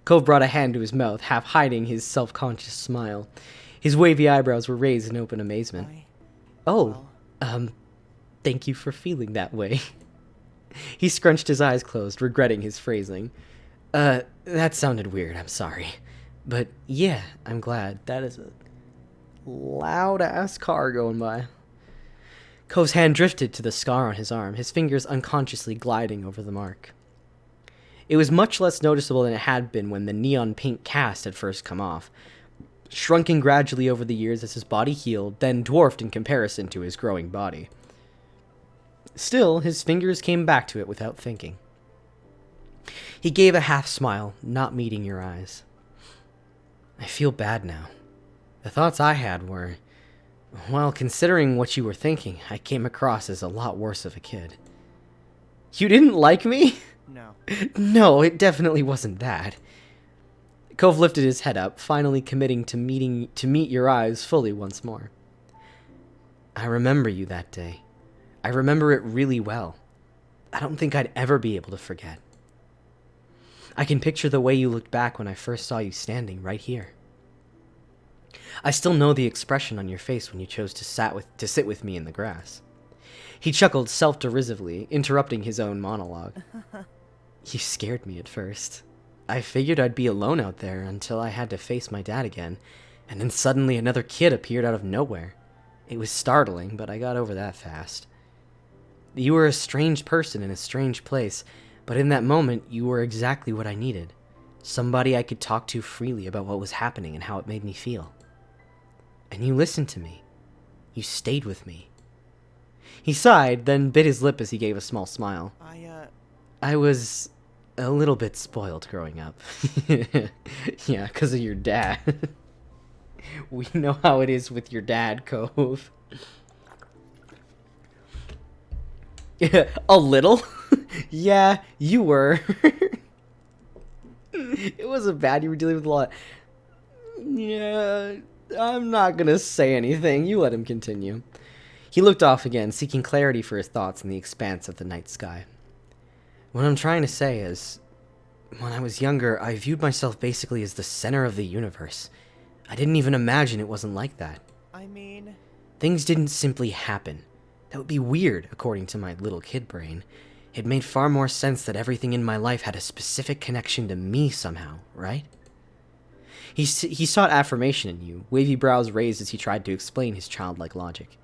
Cove brought a hand to his mouth, half hiding his self-conscious smile. His wavy eyebrows were raised in open amazement. Thank you for feeling that way. He scrunched his eyes closed, regretting his phrasing. That sounded weird, I'm sorry. But yeah, I'm glad. That is a loud-ass car going by. Cove's hand drifted to the scar on his arm, his fingers unconsciously gliding over the mark. It was much less noticeable than it had been when the neon pink cast had first come off, shrunking gradually over the years as his body healed, then dwarfed in comparison to his growing body. Still, his fingers came back to it without thinking. He gave a half smile, not meeting your eyes. I feel bad now. The thoughts I had were, well, considering what you were thinking, I came across as a lot worse of a kid. You didn't like me? No. No, it definitely wasn't that. Cove lifted his head up, finally committing to meet your eyes fully once more. I remember you that day. I remember it really well. I don't think I'd ever be able to forget. I can picture the way you looked back when I first saw you standing right here. I still know the expression on your face when you chose to sit with me in the grass. He chuckled self-derisively, interrupting his own monologue. You scared me at first. I figured I'd be alone out there until I had to face my dad again, and then suddenly another kid appeared out of nowhere. It was startling, but I got over that fast. You were a strange person in a strange place, but in that moment, you were exactly what I needed. Somebody I could talk to freely about what was happening and how it made me feel. And you listened to me. You stayed with me. He sighed, then bit his lip as he gave a small smile. I was a little bit spoiled growing up. Yeah, because of your dad. We know how it is with your dad, Cove. A little? Yeah, you were. It wasn't bad. You were dealing with a lot. Yeah, I'm not gonna say anything. You let him continue. He looked off again, seeking clarity for his thoughts in the expanse of the night sky. What I'm trying to say is, when I was younger, I viewed myself basically as the center of the universe. I didn't even imagine it wasn't like that. Things didn't simply happen. That would be weird, according to my little kid brain. It made far more sense that everything in my life had a specific connection to me somehow, right? He sought affirmation in you, wavy brows raised as he tried to explain his childlike logic.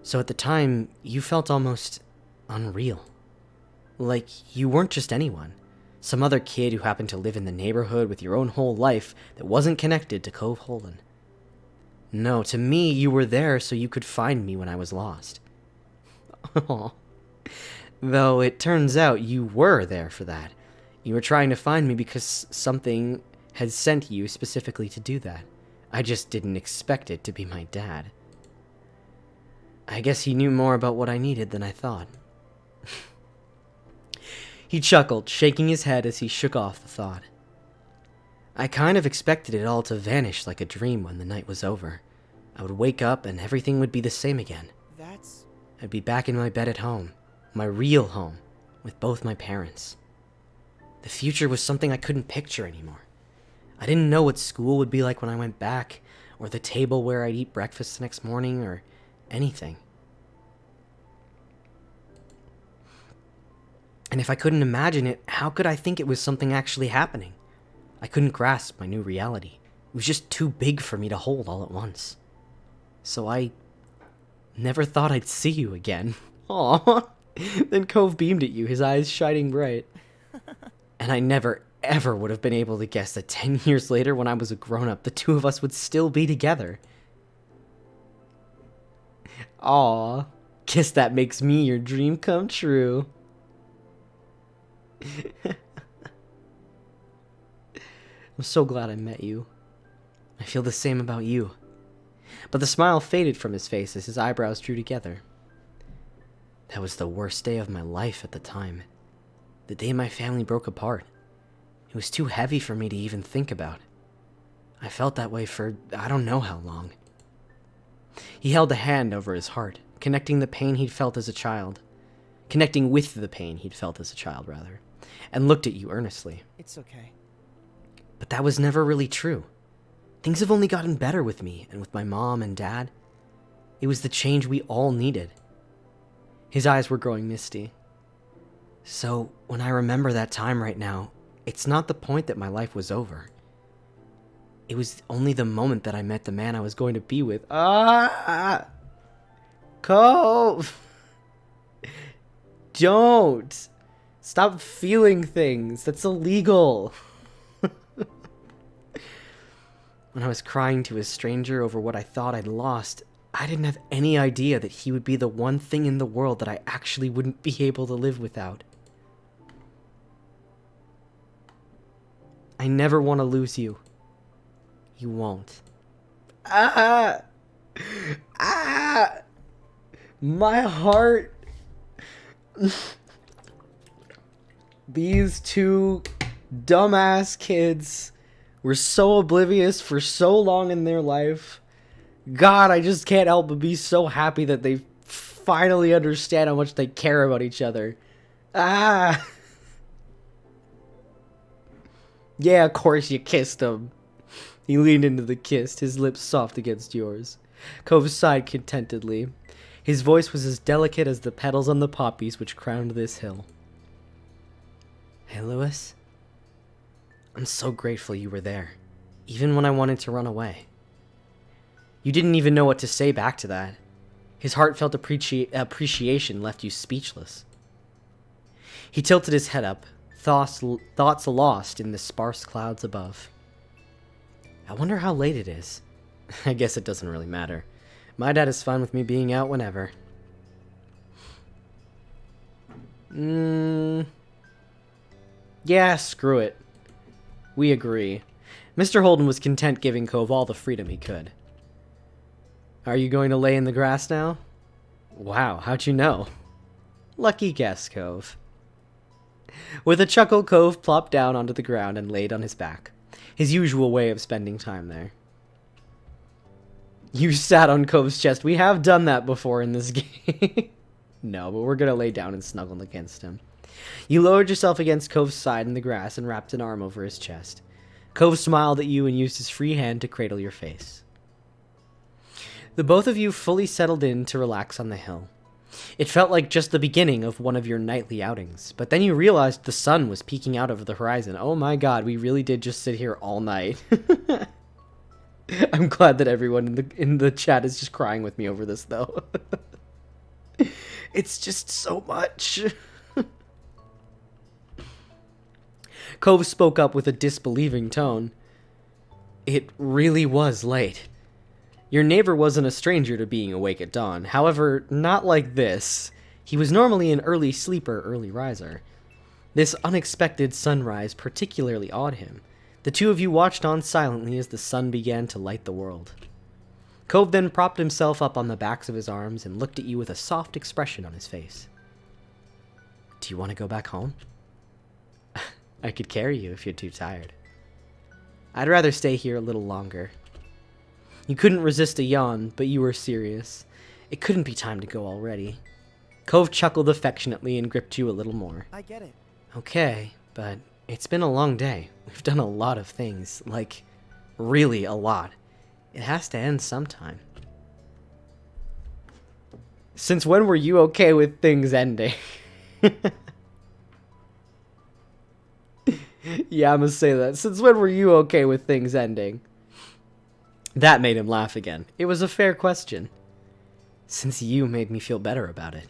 So at the time, you felt almost unreal. Like you weren't just anyone. Some other kid who happened to live in the neighborhood with your own whole life that wasn't connected to Cove Holland. No, to me, you were there so you could find me when I was lost. Though it turns out you were there for that. You were trying to find me because something had sent you specifically to do that. I just didn't expect it to be my dad. I guess he knew more about what I needed than I thought. He chuckled, shaking his head as he shook off the thought. I kind of expected it all to vanish like a dream when the night was over. I would wake up and everything would be the same again. I'd be back in my bed at home, my real home, with both my parents. The future was something I couldn't picture anymore. I didn't know what school would be like when I went back, or the table where I'd eat breakfast the next morning, or anything. And if I couldn't imagine it, how could I think it was something actually happening? I couldn't grasp my new reality. It was just too big for me to hold all at once. So I never thought I'd see you again. Aww. Then Cove beamed at you, his eyes shining bright. And I never, ever would have been able to guess that 10 years later, when I was a grown-up, the two of us would still be together. Aw. Guess that makes me your dream come true. I'm so glad I met you. I feel the same about you. But the smile faded from his face as his eyebrows drew together. That was the worst day of my life at the time. The day my family broke apart. It was too heavy for me to even think about. I felt that way for I don't know how long. He held a hand over his heart, connecting the pain he'd felt as a child. Connecting with the pain he'd felt as a child, rather. And looked at you earnestly. It's okay. But that was never really true. Things have only gotten better with me and with my mom and dad. It was the change we all needed. His eyes were growing misty. So, when I remember that time right now, it's not the point that my life was over. It was only the moment that I met the man I was going to be with. Cove! Don't! Stop feeling things. That's illegal. When I was crying to a stranger over what I thought I'd lost, I didn't have any idea that he would be the one thing in the world that I actually wouldn't be able to live without. I never want to lose you. You won't. My heart. These two dumbass kids were so oblivious for so long in their life. God, I just can't help but be so happy that they finally understand how much they care about each other. Yeah, of course you kissed him. He leaned into the kiss, his lips soft against yours. Cove sighed contentedly. His voice was as delicate as the petals on the poppies which crowned this hill. Hey, Louis. I'm so grateful you were there, even when I wanted to run away. You didn't even know what to say back to that. His heartfelt appreciation left you speechless. He tilted his head up, thoughts lost in the sparse clouds above. I wonder how late it is. I guess it doesn't really matter. My dad is fine with me being out whenever. Yeah, screw it. We agree. Mr. Holden was content giving Cove all the freedom he could. Are you going to lay in the grass now? Wow, how'd you know? Lucky guess, Cove. With a chuckle, Cove plopped down onto the ground and laid on his back. His usual way of spending time there. You sat on Cove's chest. We have done that before in this game. No, but we're gonna lay down and snuggle against him. You lowered yourself against Cove's side in the grass and wrapped an arm over his chest. Cove smiled at you and used his free hand to cradle your face. The both of you fully settled in to relax on the hill. It felt like just the beginning of one of your nightly outings, but then you realized the sun was peeking out over the horizon. Oh my god, we really did just sit here all night. I'm glad that everyone in the chat is just crying with me over this, though. It's just so much. Cove spoke up with a disbelieving tone. It really was late. Your neighbor wasn't a stranger to being awake at dawn. However, not like this. He was normally an early sleeper, early riser. This unexpected sunrise particularly awed him. The two of you watched on silently as the sun began to light the world. Cove then propped himself up on the backs of his arms and looked at you with a soft expression on his face. Do you want to go back home? I could carry you if you're too tired. I'd rather stay here a little longer. You couldn't resist a yawn, but you were serious. It couldn't be time to go already. Cove chuckled affectionately and gripped you a little more. I get it. Okay, but it's been a long day. We've done a lot of things. Like, really a lot. It has to end sometime. Since when were you okay with things ending? Yeah, I'm gonna say that. Since when were you okay with things ending? That made him laugh again. It was a fair question. Since you made me feel better about it.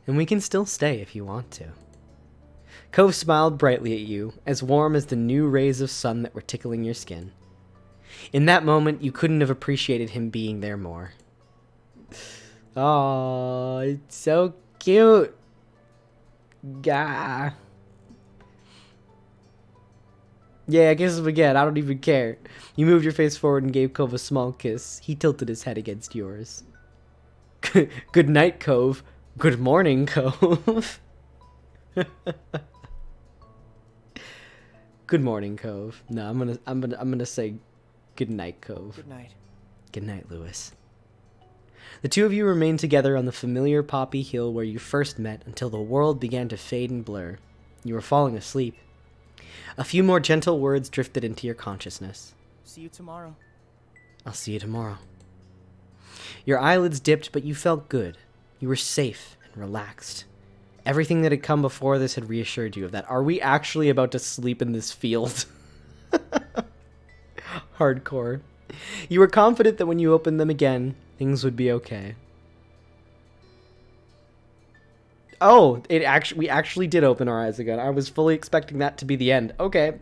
And we can still stay if you want to. Cove smiled brightly at you, as warm as the new rays of sun that were tickling your skin. In that moment, you couldn't have appreciated him being there more. Oh, it's so cute. Gah. Yeah, kiss him again. I don't even care. You moved your face forward and gave Cove a small kiss. He tilted his head against yours. Good night, Cove. Good morning, Cove. Good morning, Cove. No, I'm gonna say good night, Cove. Good night. Good night, Louis. The two of you remained together on the familiar poppy hill where you first met until the world began to fade and blur. You were falling asleep. A few more gentle words drifted into your consciousness. See you tomorrow. I'll see you tomorrow. Your eyelids dipped, but you felt good. You were safe and relaxed. Everything that had come before this had reassured you of that. Are we actually about to sleep in this field? Hardcore. You were confident that when you opened them again, things would be okay. Oh, we actually did open our eyes again. I was fully expecting that to be the end. Okay.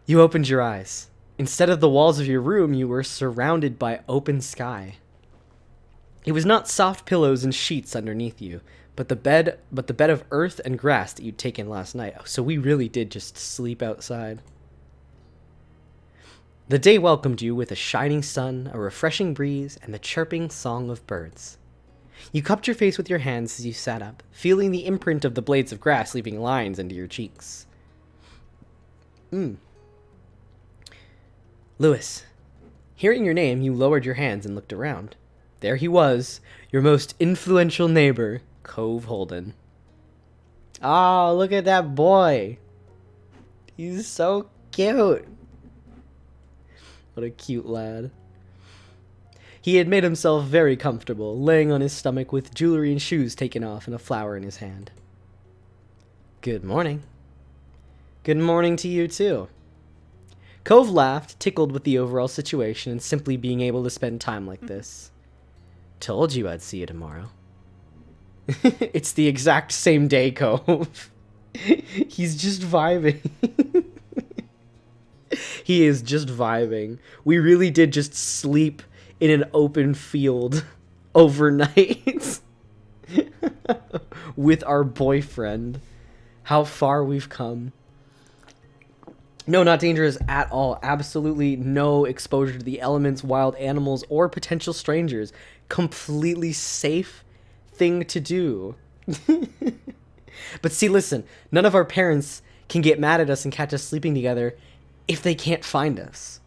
You opened your eyes. Instead of the walls of your room, you were surrounded by open sky. It was not soft pillows and sheets underneath you, but the bed of earth and grass that you'd taken last night. So we really did just sleep outside. The day welcomed you with a shining sun, a refreshing breeze, and the chirping song of birds. You cupped your face with your hands as you sat up, feeling the imprint of the blades of grass leaving lines into your cheeks. Louis. Hearing your name, you lowered your hands and looked around. There he was, your most influential neighbor, Cove Holden. Oh, look at that boy. He's so cute. What a cute lad. He had made himself very comfortable, laying on his stomach with jewelry and shoes taken off and a flower in his hand. Good morning. Good morning to you, too. Cove laughed, tickled with the overall situation and simply being able to spend time like this. Told you I'd see you tomorrow. It's the exact same day, Cove. He's just vibing. He is just vibing. We really did just sleep in an open field overnight with our boyfriend. How far we've come. No, not dangerous at all. Absolutely no exposure to the elements, wild animals, or potential strangers. Completely safe thing to do. But see, listen, none of our parents can get mad at us and catch us sleeping together if they can't find us.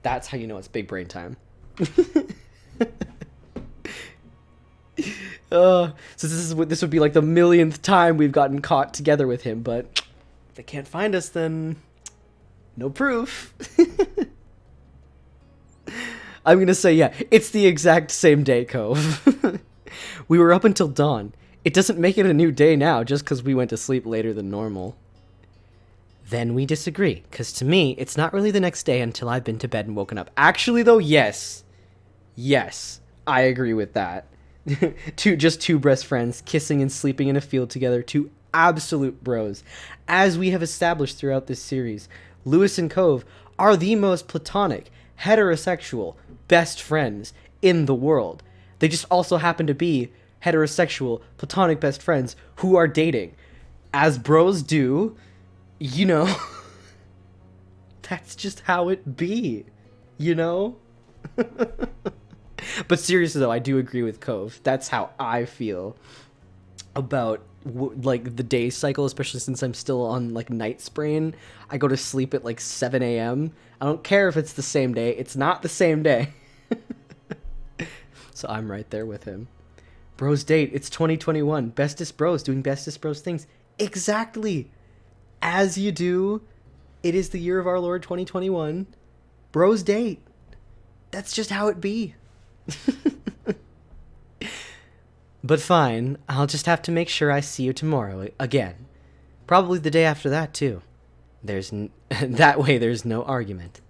That's how you know it's big brain time. So this would be like the millionth time we've gotten caught together with him, but if they can't find us, then no proof. I'm gonna say, yeah, it's the exact same day, Cove. We were up until dawn. It doesn't make it a new day now just because we went to sleep later than normal. Then we disagree, because to me, it's not really the next day until I've been to bed and woken up. Actually, though, yes. Yes, I agree with that. Just two best friends kissing and sleeping in a field together, two absolute bros. As we have established throughout this series, Luis and Cove are the most platonic, heterosexual best friends in the world. They just also happen to be heterosexual, platonic best friends who are dating. As bros do, you know. That's just how it be, you know? But seriously, though, I do agree with Cove. That's how I feel about, like, the day cycle, especially since I'm still on, like, night sprain. I go to sleep at, like, 7 a.m. I don't care if it's the same day. It's not the same day. So I'm right there with him. Bros date. It's 2021. Bestest bros doing bestest bros things. Exactly. As you do. It is the year of our Lord 2021. Bros date. That's just how it be. But fine. I'll just have to make sure I see you tomorrow again. Probably the day after that, too. That way there's no argument.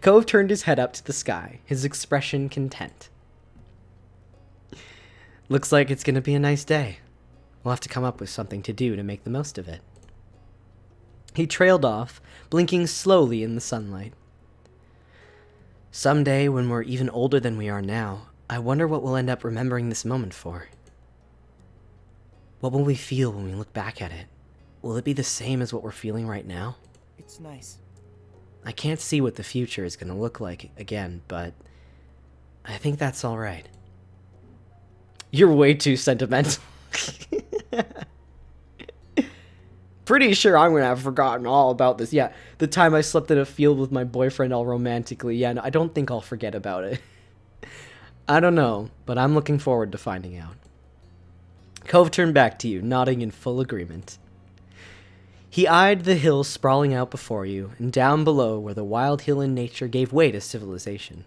Cove turned his head up to the sky, his expression content. Looks like it's going to be a nice day. We'll have to come up with something to do to make the most of it. He trailed off, blinking slowly in the sunlight. Someday, when we're even older than we are now, I wonder what we'll end up remembering this moment for. What will we feel when we look back at it? Will it be the same as what we're feeling right now? It's nice. I can't see what the future is going to look like again, but I think that's all right. You're way too sentimental. Pretty sure I'm going to have forgotten all about this. Yeah, the time I slept in a field with my boyfriend all romantically. Yeah, no, I don't think I'll forget about it. I don't know, but I'm looking forward to finding out. Cove turned back to you, nodding in full agreement. He eyed the hills sprawling out before you, and down below where the wild hill in nature gave way to civilization.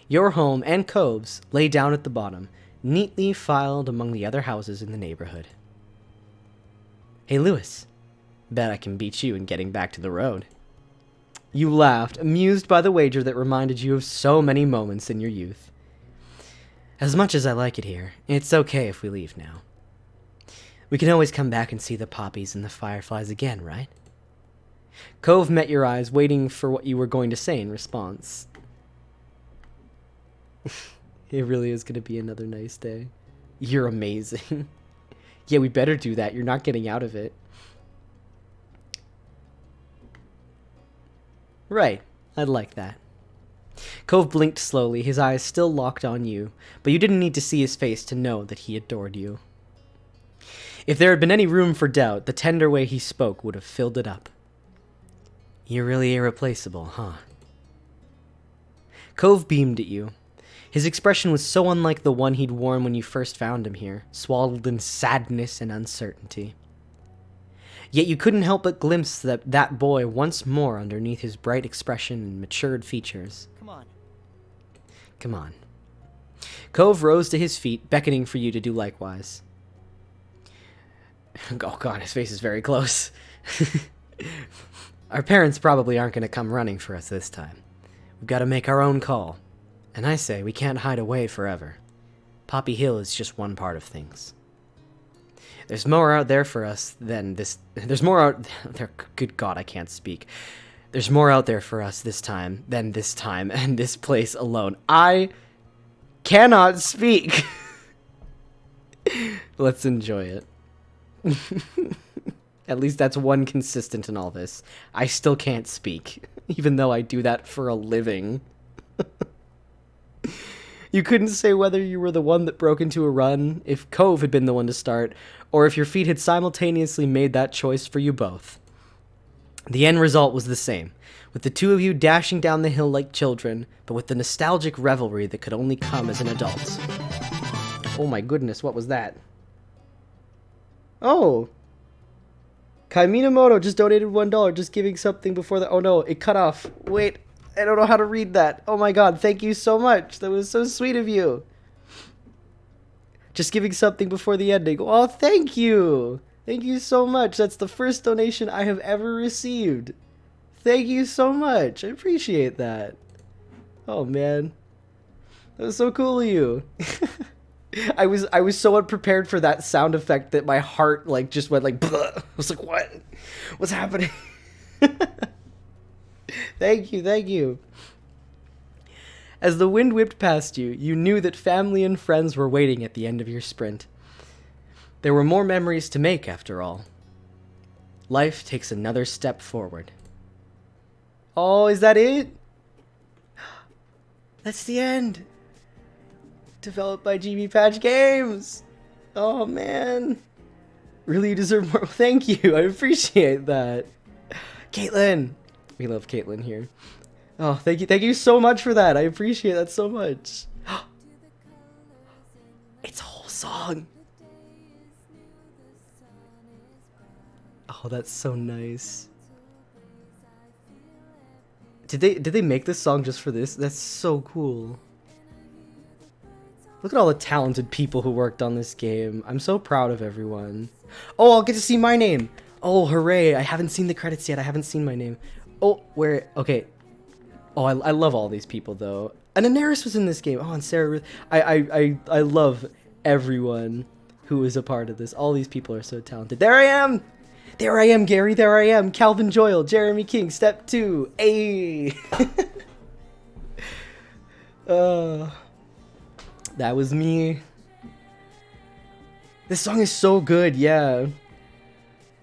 Your home and Cove's lay down at the bottom, neatly filed among the other houses in the neighborhood. Hey, Lewis. Bet I can beat you in getting back to the road. You laughed, amused by the wager that reminded you of so many moments in your youth. As much as I like it here, it's okay if we leave now. We can always come back and see the poppies and the fireflies again, right? Cove met your eyes, waiting for what you were going to say in response. It really is going to be another nice day. You're amazing. Yeah, we better do that. You're not getting out of it. Right. I'd like that. Cove blinked slowly, his eyes still locked on you, but you didn't need to see his face to know that he adored you. If there had been any room for doubt, the tender way he spoke would have filled it up. You're really irreplaceable, huh? Cove beamed at you. His expression was so unlike the one he'd worn when you first found him here, swaddled in sadness and uncertainty. Yet you couldn't help but glimpse that boy once more underneath his bright expression and matured features. Come on. Come on. Cove rose to his feet, beckoning for you to do likewise. Oh god, his face is very close. Our parents probably aren't going to come running for us this time. We've got to make our own call. And I say we can't hide away forever. Poppy Hill is just one part of things. There's more out there for us than this. There's more out there. Good God, I can't speak. There's more out there for us this time than this time and this place alone. I cannot speak. Let's enjoy it. At least that's one consistent in all this. I still can't speak, even though I do that for a living. You couldn't say whether you were the one that broke into a run, if Cove had been the one to start, or if your feet had simultaneously made that choice for you both. The end result was the same, with the two of you dashing down the hill like children, but with the nostalgic revelry that could only come as an adult. Oh my goodness, what was that? Oh! Kai Minamoto just donated $1, just giving something before the... Oh no, it cut off. Wait, I don't know how to read that. Oh my god, thank you so much. That was so sweet of you. Just giving something before the ending. Oh, thank you. Thank you so much. That's the first donation I have ever received. Thank you so much. I appreciate that. Oh man. That was so cool of you. I was so unprepared for that sound effect that my heart like just went like bleh. I was like, what? What's happening? Thank you, thank you. As the wind whipped past you, you knew that family and friends were waiting at the end of your sprint. There were more memories to make, after all. Life takes another step forward. Oh, is that it? That's the end. Developed by GB Patch Games. Oh, man. Really, you deserve more. Thank you. I appreciate that. Caitlin. We love Caitlin here. Oh, thank you. Thank you so much for that. I appreciate that so much. It's a whole song. Oh, that's so nice. Did they make this song just for this? That's so cool. Look at all the talented people who worked on this game. I'm so proud of everyone. Oh, I'll get to see my name. Oh, hooray. I haven't seen the credits yet. I haven't seen my name. Oh, where? Okay. Oh, I love all these people, though. And Daenerys was in this game. Oh, and Sarah Ruth. I love everyone who is a part of this. All these people are so talented. There I am! There I am, Gary. There I am. Calvin Joyle, Jeremy King, Step 2. Ayy! That was me. This song is so good, yeah.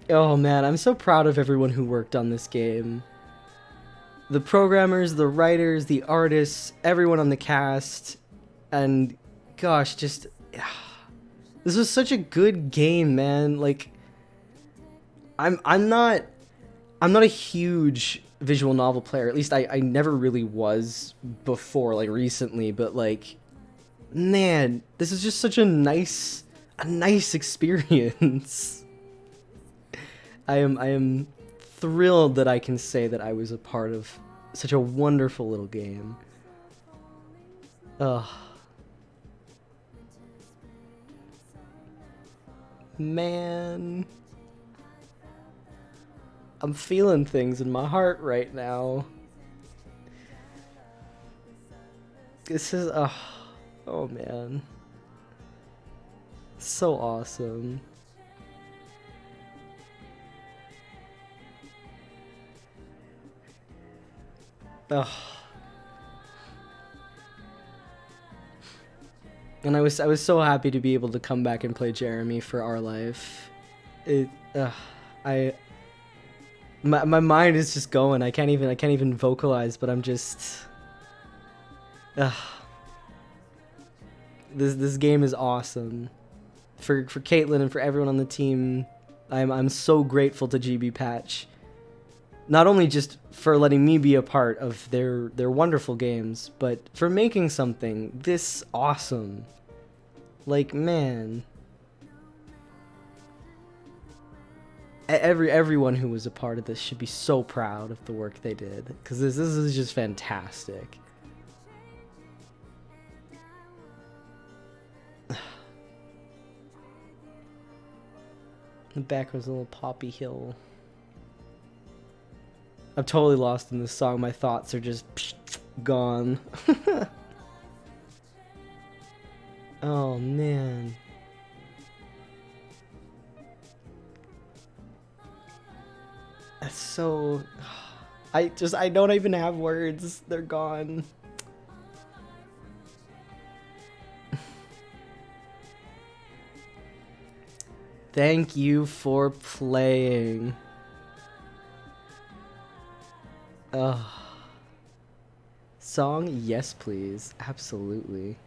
Oh man, I'm so proud of everyone who worked on this game. The programmers, the writers, the artists, everyone on the cast, and gosh, just this was such a good game, man. Like, I'm not a huge visual novel player. At least I never really was before, like recently. But like, man, this is just such a nice experience. I am thrilled that I can say that I was a part of such a wonderful little game. Ugh. Man. I'm feeling things in my heart right now. This is, oh man. So awesome. Ugh. And I was so happy to be able to come back and play Jeremy for our life. My mind is just going. I can't even vocalize, but I'm just this game is awesome. For Caitlin and for everyone on the team, I'm so grateful to GB Patch. Not only just for letting me be a part of their wonderful games, but for making something this awesome. Like, man. Everyone who was a part of this should be so proud of the work they did, because this is just fantastic. The back was a little poppy hill. I'm totally lost in this song. My thoughts are just gone. Oh man. That's so... I don't even have words. They're gone. Thank you for playing. Ugh. Song? Yes, please. Absolutely.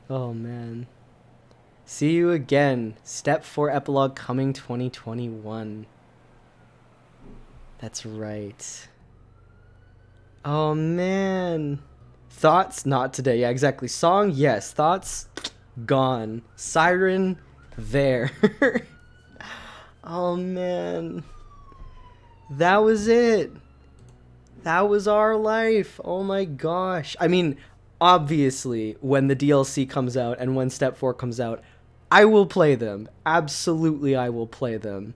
Oh, man. See you again. Step 4 epilogue coming 2021. That's right. Oh, man. Thoughts? Not today. Yeah, exactly. Song? Yes. Thoughts? Gone. Siren? There. Oh, man. That was it. That was our life. Oh my gosh. I mean, obviously, when the DLC comes out and when Step 4 comes out, I will play them. Absolutely, I will play them.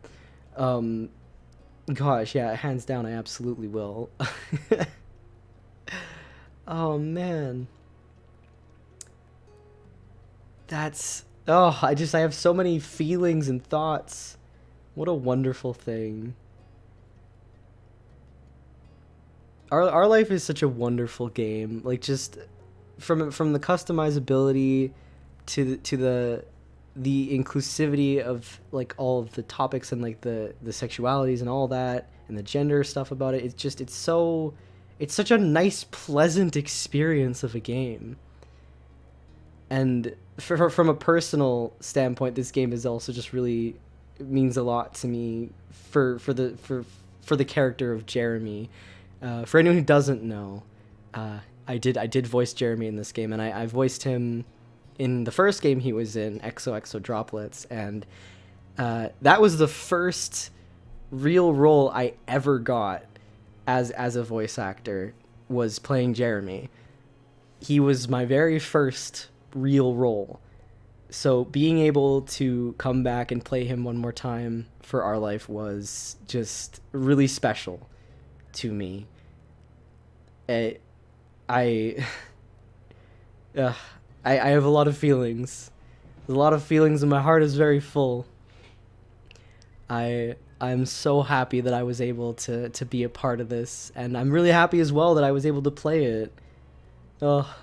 Gosh, yeah, hands down, I absolutely will. Oh, man. That's... Oh, I have so many feelings and thoughts. What a wonderful thing. Our life is such a wonderful game. Like, just from the customizability to the inclusivity of like all of the topics and like the sexualities and all that and the gender stuff about it. It's such a nice, pleasant experience of a game. And from a personal standpoint, this game is also just really means a lot to me for the character of Jeremy. For anyone who doesn't know, I did voice Jeremy in this game, and I voiced him in the first game he was in, XOXO Droplets, and that was the first real role I ever got as a voice actor, was playing Jeremy. He was my very first real role. So being able to come back and play him one more time for Our Life was just really special to me. I have a lot of feelings. There's a lot of feelings and my heart is very full. I'm so happy that I was able to be a part of this, and I'm really happy as well that I was able to play it. Oh.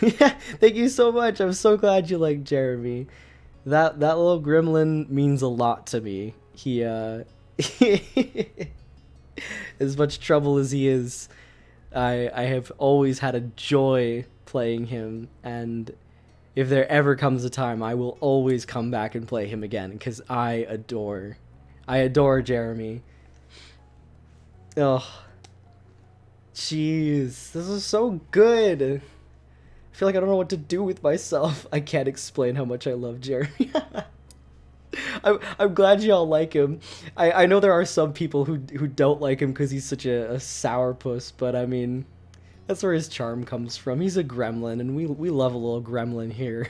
Yeah, thank you so much. I'm so glad you like Jeremy. That little gremlin means a lot to me. He as much trouble as he is, I have always had a joy playing him, and if there ever comes a time, I will always come back and play him again, because I adore Jeremy. Oh, jeez, this is so good. I feel like I don't know what to do with myself. I can't explain how much I love Jeremy. I'm glad y'all like him. I know there are some people who don't like him because he's such a sourpuss, but I mean, that's where his charm comes from. He's a gremlin, and we love a little gremlin here.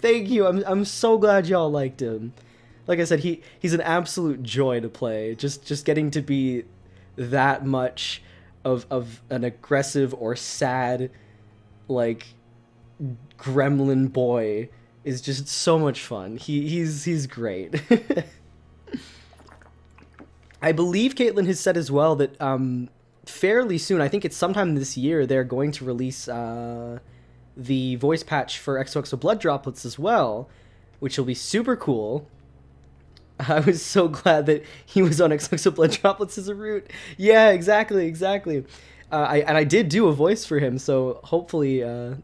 Thank you. I'm so glad y'all liked him. Like I said, he's an absolute joy to play. Just getting to be that much of an aggressive or sad, like, gremlin boy is just so much fun. He's great. I believe Caitlin has said as well that fairly soon, I think it's sometime this year, they're going to release the voice patch for XOXO Blood Droplets as well, which will be super cool. I was so glad that he was on XOXO Blood Droplets as a root. Yeah, exactly. I did do a voice for him, so hopefully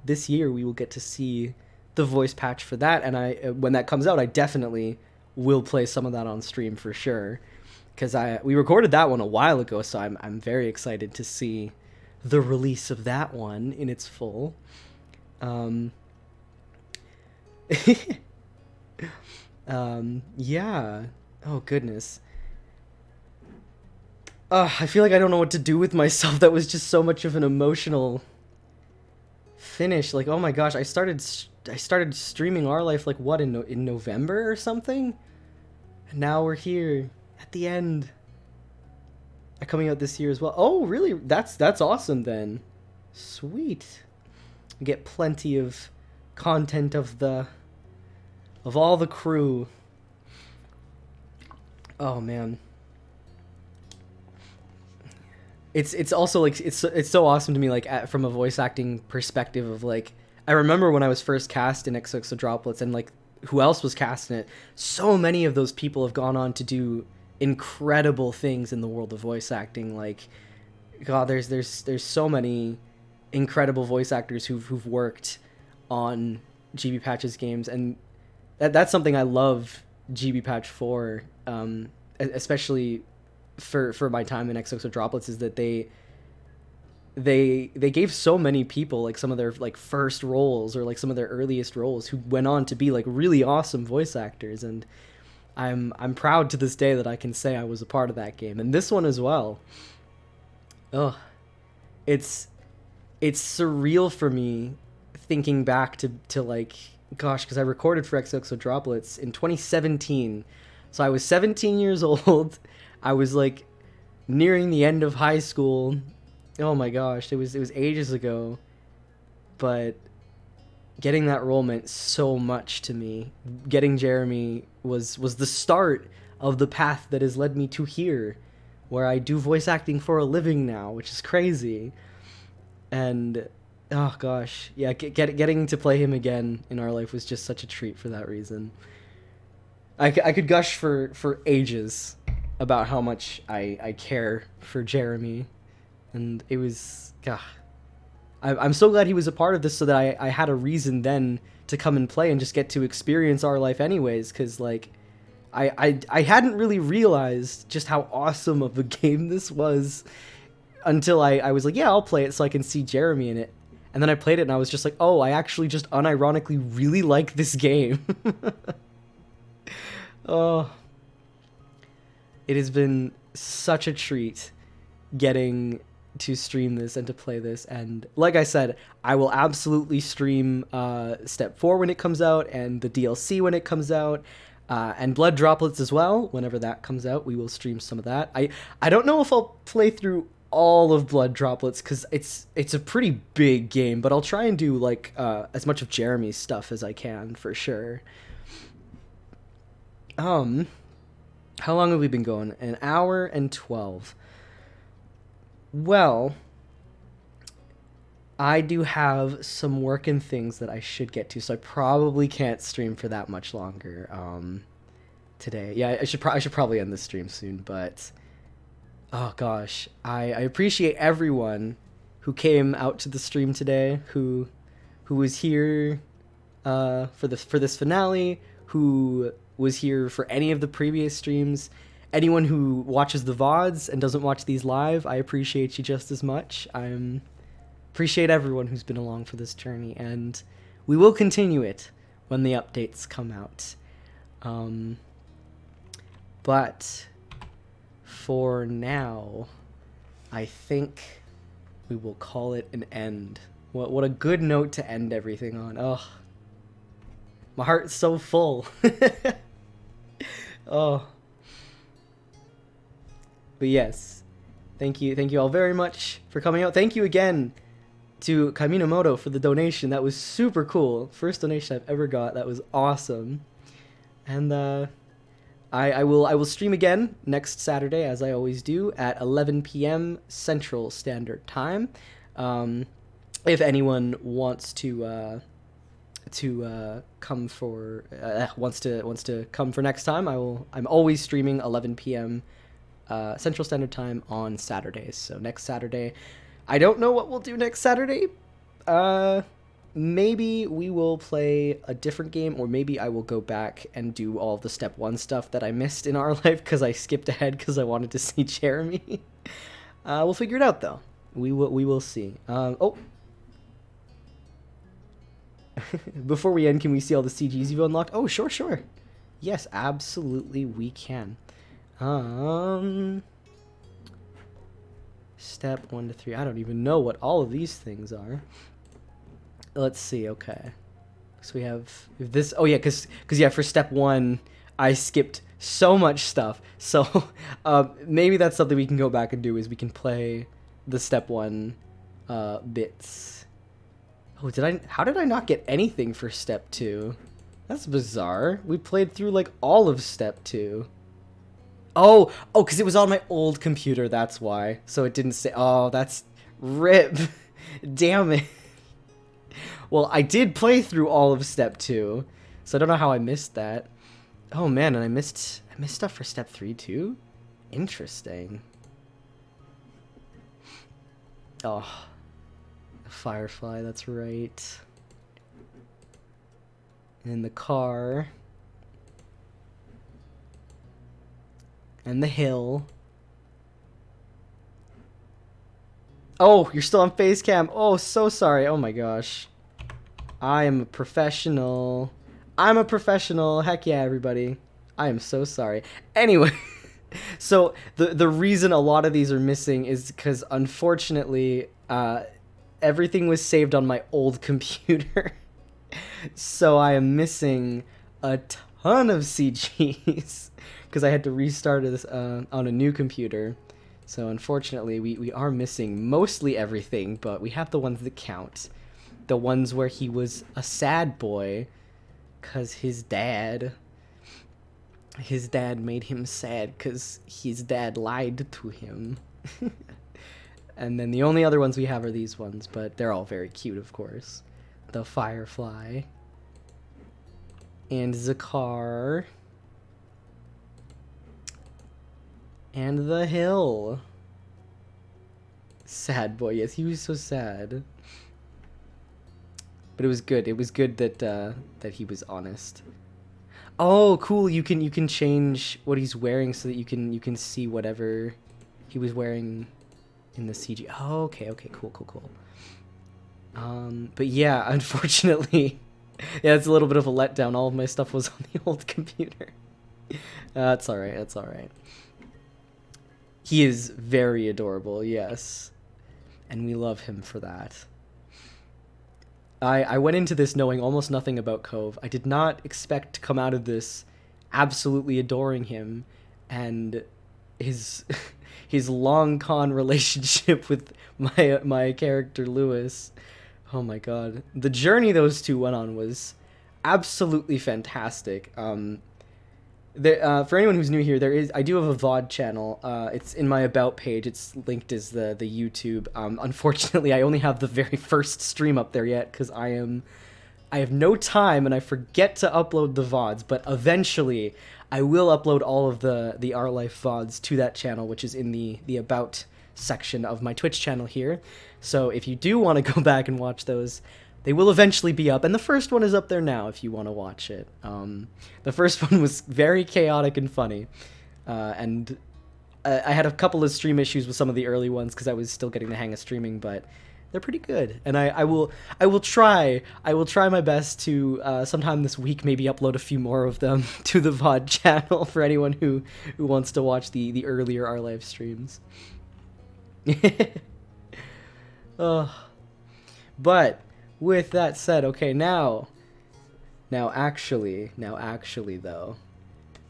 this year we will get to see the voice patch for that, and when that comes out, I definitely will play some of that on stream for sure, because we recorded that one a while ago, so I'm very excited to see the release of that one in its full. Yeah. Oh goodness. I feel like I don't know what to do with myself. That was just so much of an emotional finish. Like, oh my gosh, I started streaming Our Life like what in November or something, and now we're here at the end. Coming out this year as well. Oh, really? That's awesome then. Sweet. We get plenty of content of all the crew. Oh man. It's also like it's so awesome to me, like from a voice acting perspective of like, I remember when I was first cast in XOXO Droplets and like who else was cast in it. So many of those people have gone on to do incredible things in the world of voice acting. Like, God, there's so many incredible voice actors who've worked on GB Patch's games, and that's something I love GB Patch for, especially for my time in XOXO Droplets, is that they gave so many people like some of their like first roles or like some of their earliest roles who went on to be like really awesome voice actors, and I'm proud to this day that I can say I was a part of that game, and this one as well. Oh, it's surreal for me thinking back to like, gosh, because I recorded for XOXO Droplets in 2017, so I was 17 years old. I was like nearing the end of high school. Oh my gosh, it was ages ago, but getting that role meant so much to me. Getting Jeremy was the start of the path that has led me to here, where I do voice acting for a living now, which is crazy. And oh gosh, yeah, getting to play him again in Our Life was just such a treat for that reason. I could gush for ages about how much I care for Jeremy, and it was, God, I'm so glad he was a part of this, so that I had a reason then to come and play and just get to experience Our Life anyways, because like I hadn't really realized just how awesome of a game this was until I was like, yeah, I'll play it so I can see Jeremy in it. And then I played it and I was just like, oh, I actually just unironically really like this game. Oh, it has been such a treat getting to stream this and to play this, and like I said, I will absolutely stream Step 4 when it comes out, and the DLC when it comes out, and Blood Droplets as well. Whenever that comes out, we will stream some of that. I don't know if I'll play through all of Blood Droplets, because it's a pretty big game, but I'll try and do like as much of Jeremy's stuff as I can for sure. How long have we been going? An hour and 12. Well, I do have some work and things that I should get to, so I probably can't stream for that much longer today. Yeah, I should probably end the stream soon, but oh gosh, I appreciate everyone who came out to the stream today, who was here for this finale, who was here for any of the previous streams. Anyone who watches the VODs and doesn't watch these live, I appreciate you just as much. I appreciate everyone who's been along for this journey, and we will continue it when the updates come out. But for now, I think we will call it an end. What a good note to end everything on. Oh, my heart's so full. Oh. But yes, thank you all very much for coming out. Thank you again to Kaminamoto for the donation. That was super cool. First donation I've ever got. That was awesome. And I will stream again next Saturday, as I always do, at 11 p.m. Central Standard Time. If anyone wants to come for wants to come for next time, I'm always streaming 11 p.m. Central Standard Time on Saturdays. So next Saturday, I don't know what we'll do next Saturday. Maybe we will play a different game, or maybe I will go back and do all the Step 1 stuff that I missed in Our Life because I skipped ahead because I wanted to see Jeremy. We'll figure it out though. We will see. Oh. Before we end, can we see all the CGs you've unlocked? Oh, sure. Yes, absolutely we can. Step 1 to 3. I don't even know what all of these things are. let's see. Okay, so we have this. Oh yeah, because yeah, for step 1, I skipped so much stuff. So maybe that's something we can go back and do, is we can play the step 1 bits. Oh, how did I not get anything for step 2? That's bizarre. We played through like all of step 2. Oh, because it was on my old computer, that's why. So it didn't say. Oh, that's rip. Damn it. Well, I did play through all of step 2, so I don't know how I missed that. Oh man, and I missed stuff for step 3 too? Interesting. Oh, Firefly, that's right. And the car. And the hill. Oh, you're still on face cam. Oh, so sorry. Oh my gosh. I am a professional. I'm a professional. Heck yeah, everybody. I am so sorry. Anyway, so the reason a lot of these are missing is because, unfortunately, everything was saved on my old computer. So I am missing a ton of CGs because I had to restart this on a new computer. So unfortunately, we are missing mostly everything, but we have the ones that count. The ones where he was a sad boy because his dad made him sad because his dad lied to him. And then the only other ones we have are these ones, but they're all very cute, of course. The Firefly. And the car. And the hill. Sad boy. Yes, he was so sad. But it was good. It was good that that he was honest. Oh, cool. You can change what he's wearing so that you can see whatever he was wearing in the CG. Oh, okay, cool. But yeah, unfortunately, yeah, it's a little bit of a letdown. All of my stuff was on the old computer. That's all right. He is very adorable, yes. And we love him for that. I went into this knowing almost nothing about Cove. I did not expect to come out of this absolutely adoring him, and his his long con relationship with my character Luis. Oh my god. The journey those two went on was absolutely fantastic. For anyone who's new here, I do have a VOD channel. It's in my about page. It's linked as the YouTube. Unfortunately, I only have the very first stream up there yet because I have no time and I forget to upload the VODs. But eventually, I will upload all of the Our Life VODs to that channel, which is in the about section of my Twitch channel here. So if you do want to go back and watch those, they will eventually be up, and the first one is up there now if you want to watch it. The first one was very chaotic and funny, and I had a couple of stream issues with some of the early ones because I was still getting the hang of streaming, but they're pretty good. And I will try my best to sometime this week maybe upload a few more of them to the VOD channel for anyone who wants to watch the earlier Our Life streams. But with that said, okay, now actually though,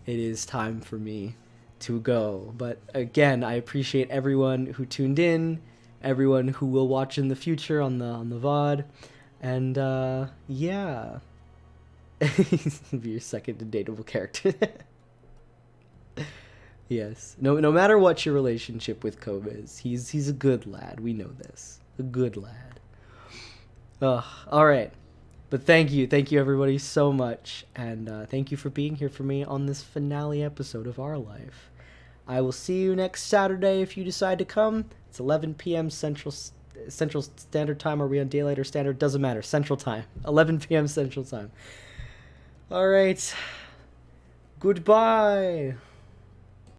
it is time for me to go. But again, I appreciate everyone who tuned in, everyone who will watch in the future on the VOD, and yeah, be your second dateable character. Yes, no matter what your relationship with Cove is, he's a good lad. We know this, a good lad. All right. But thank you everybody so much, and thank you for being here for me on this finale episode of Our Life. I will see you next Saturday if you decide to come. It's 11 p.m. Central Standard Time. Are we on Daylight or Standard? Doesn't matter. Central Time. 11 p.m. Central Time. All right. Goodbye.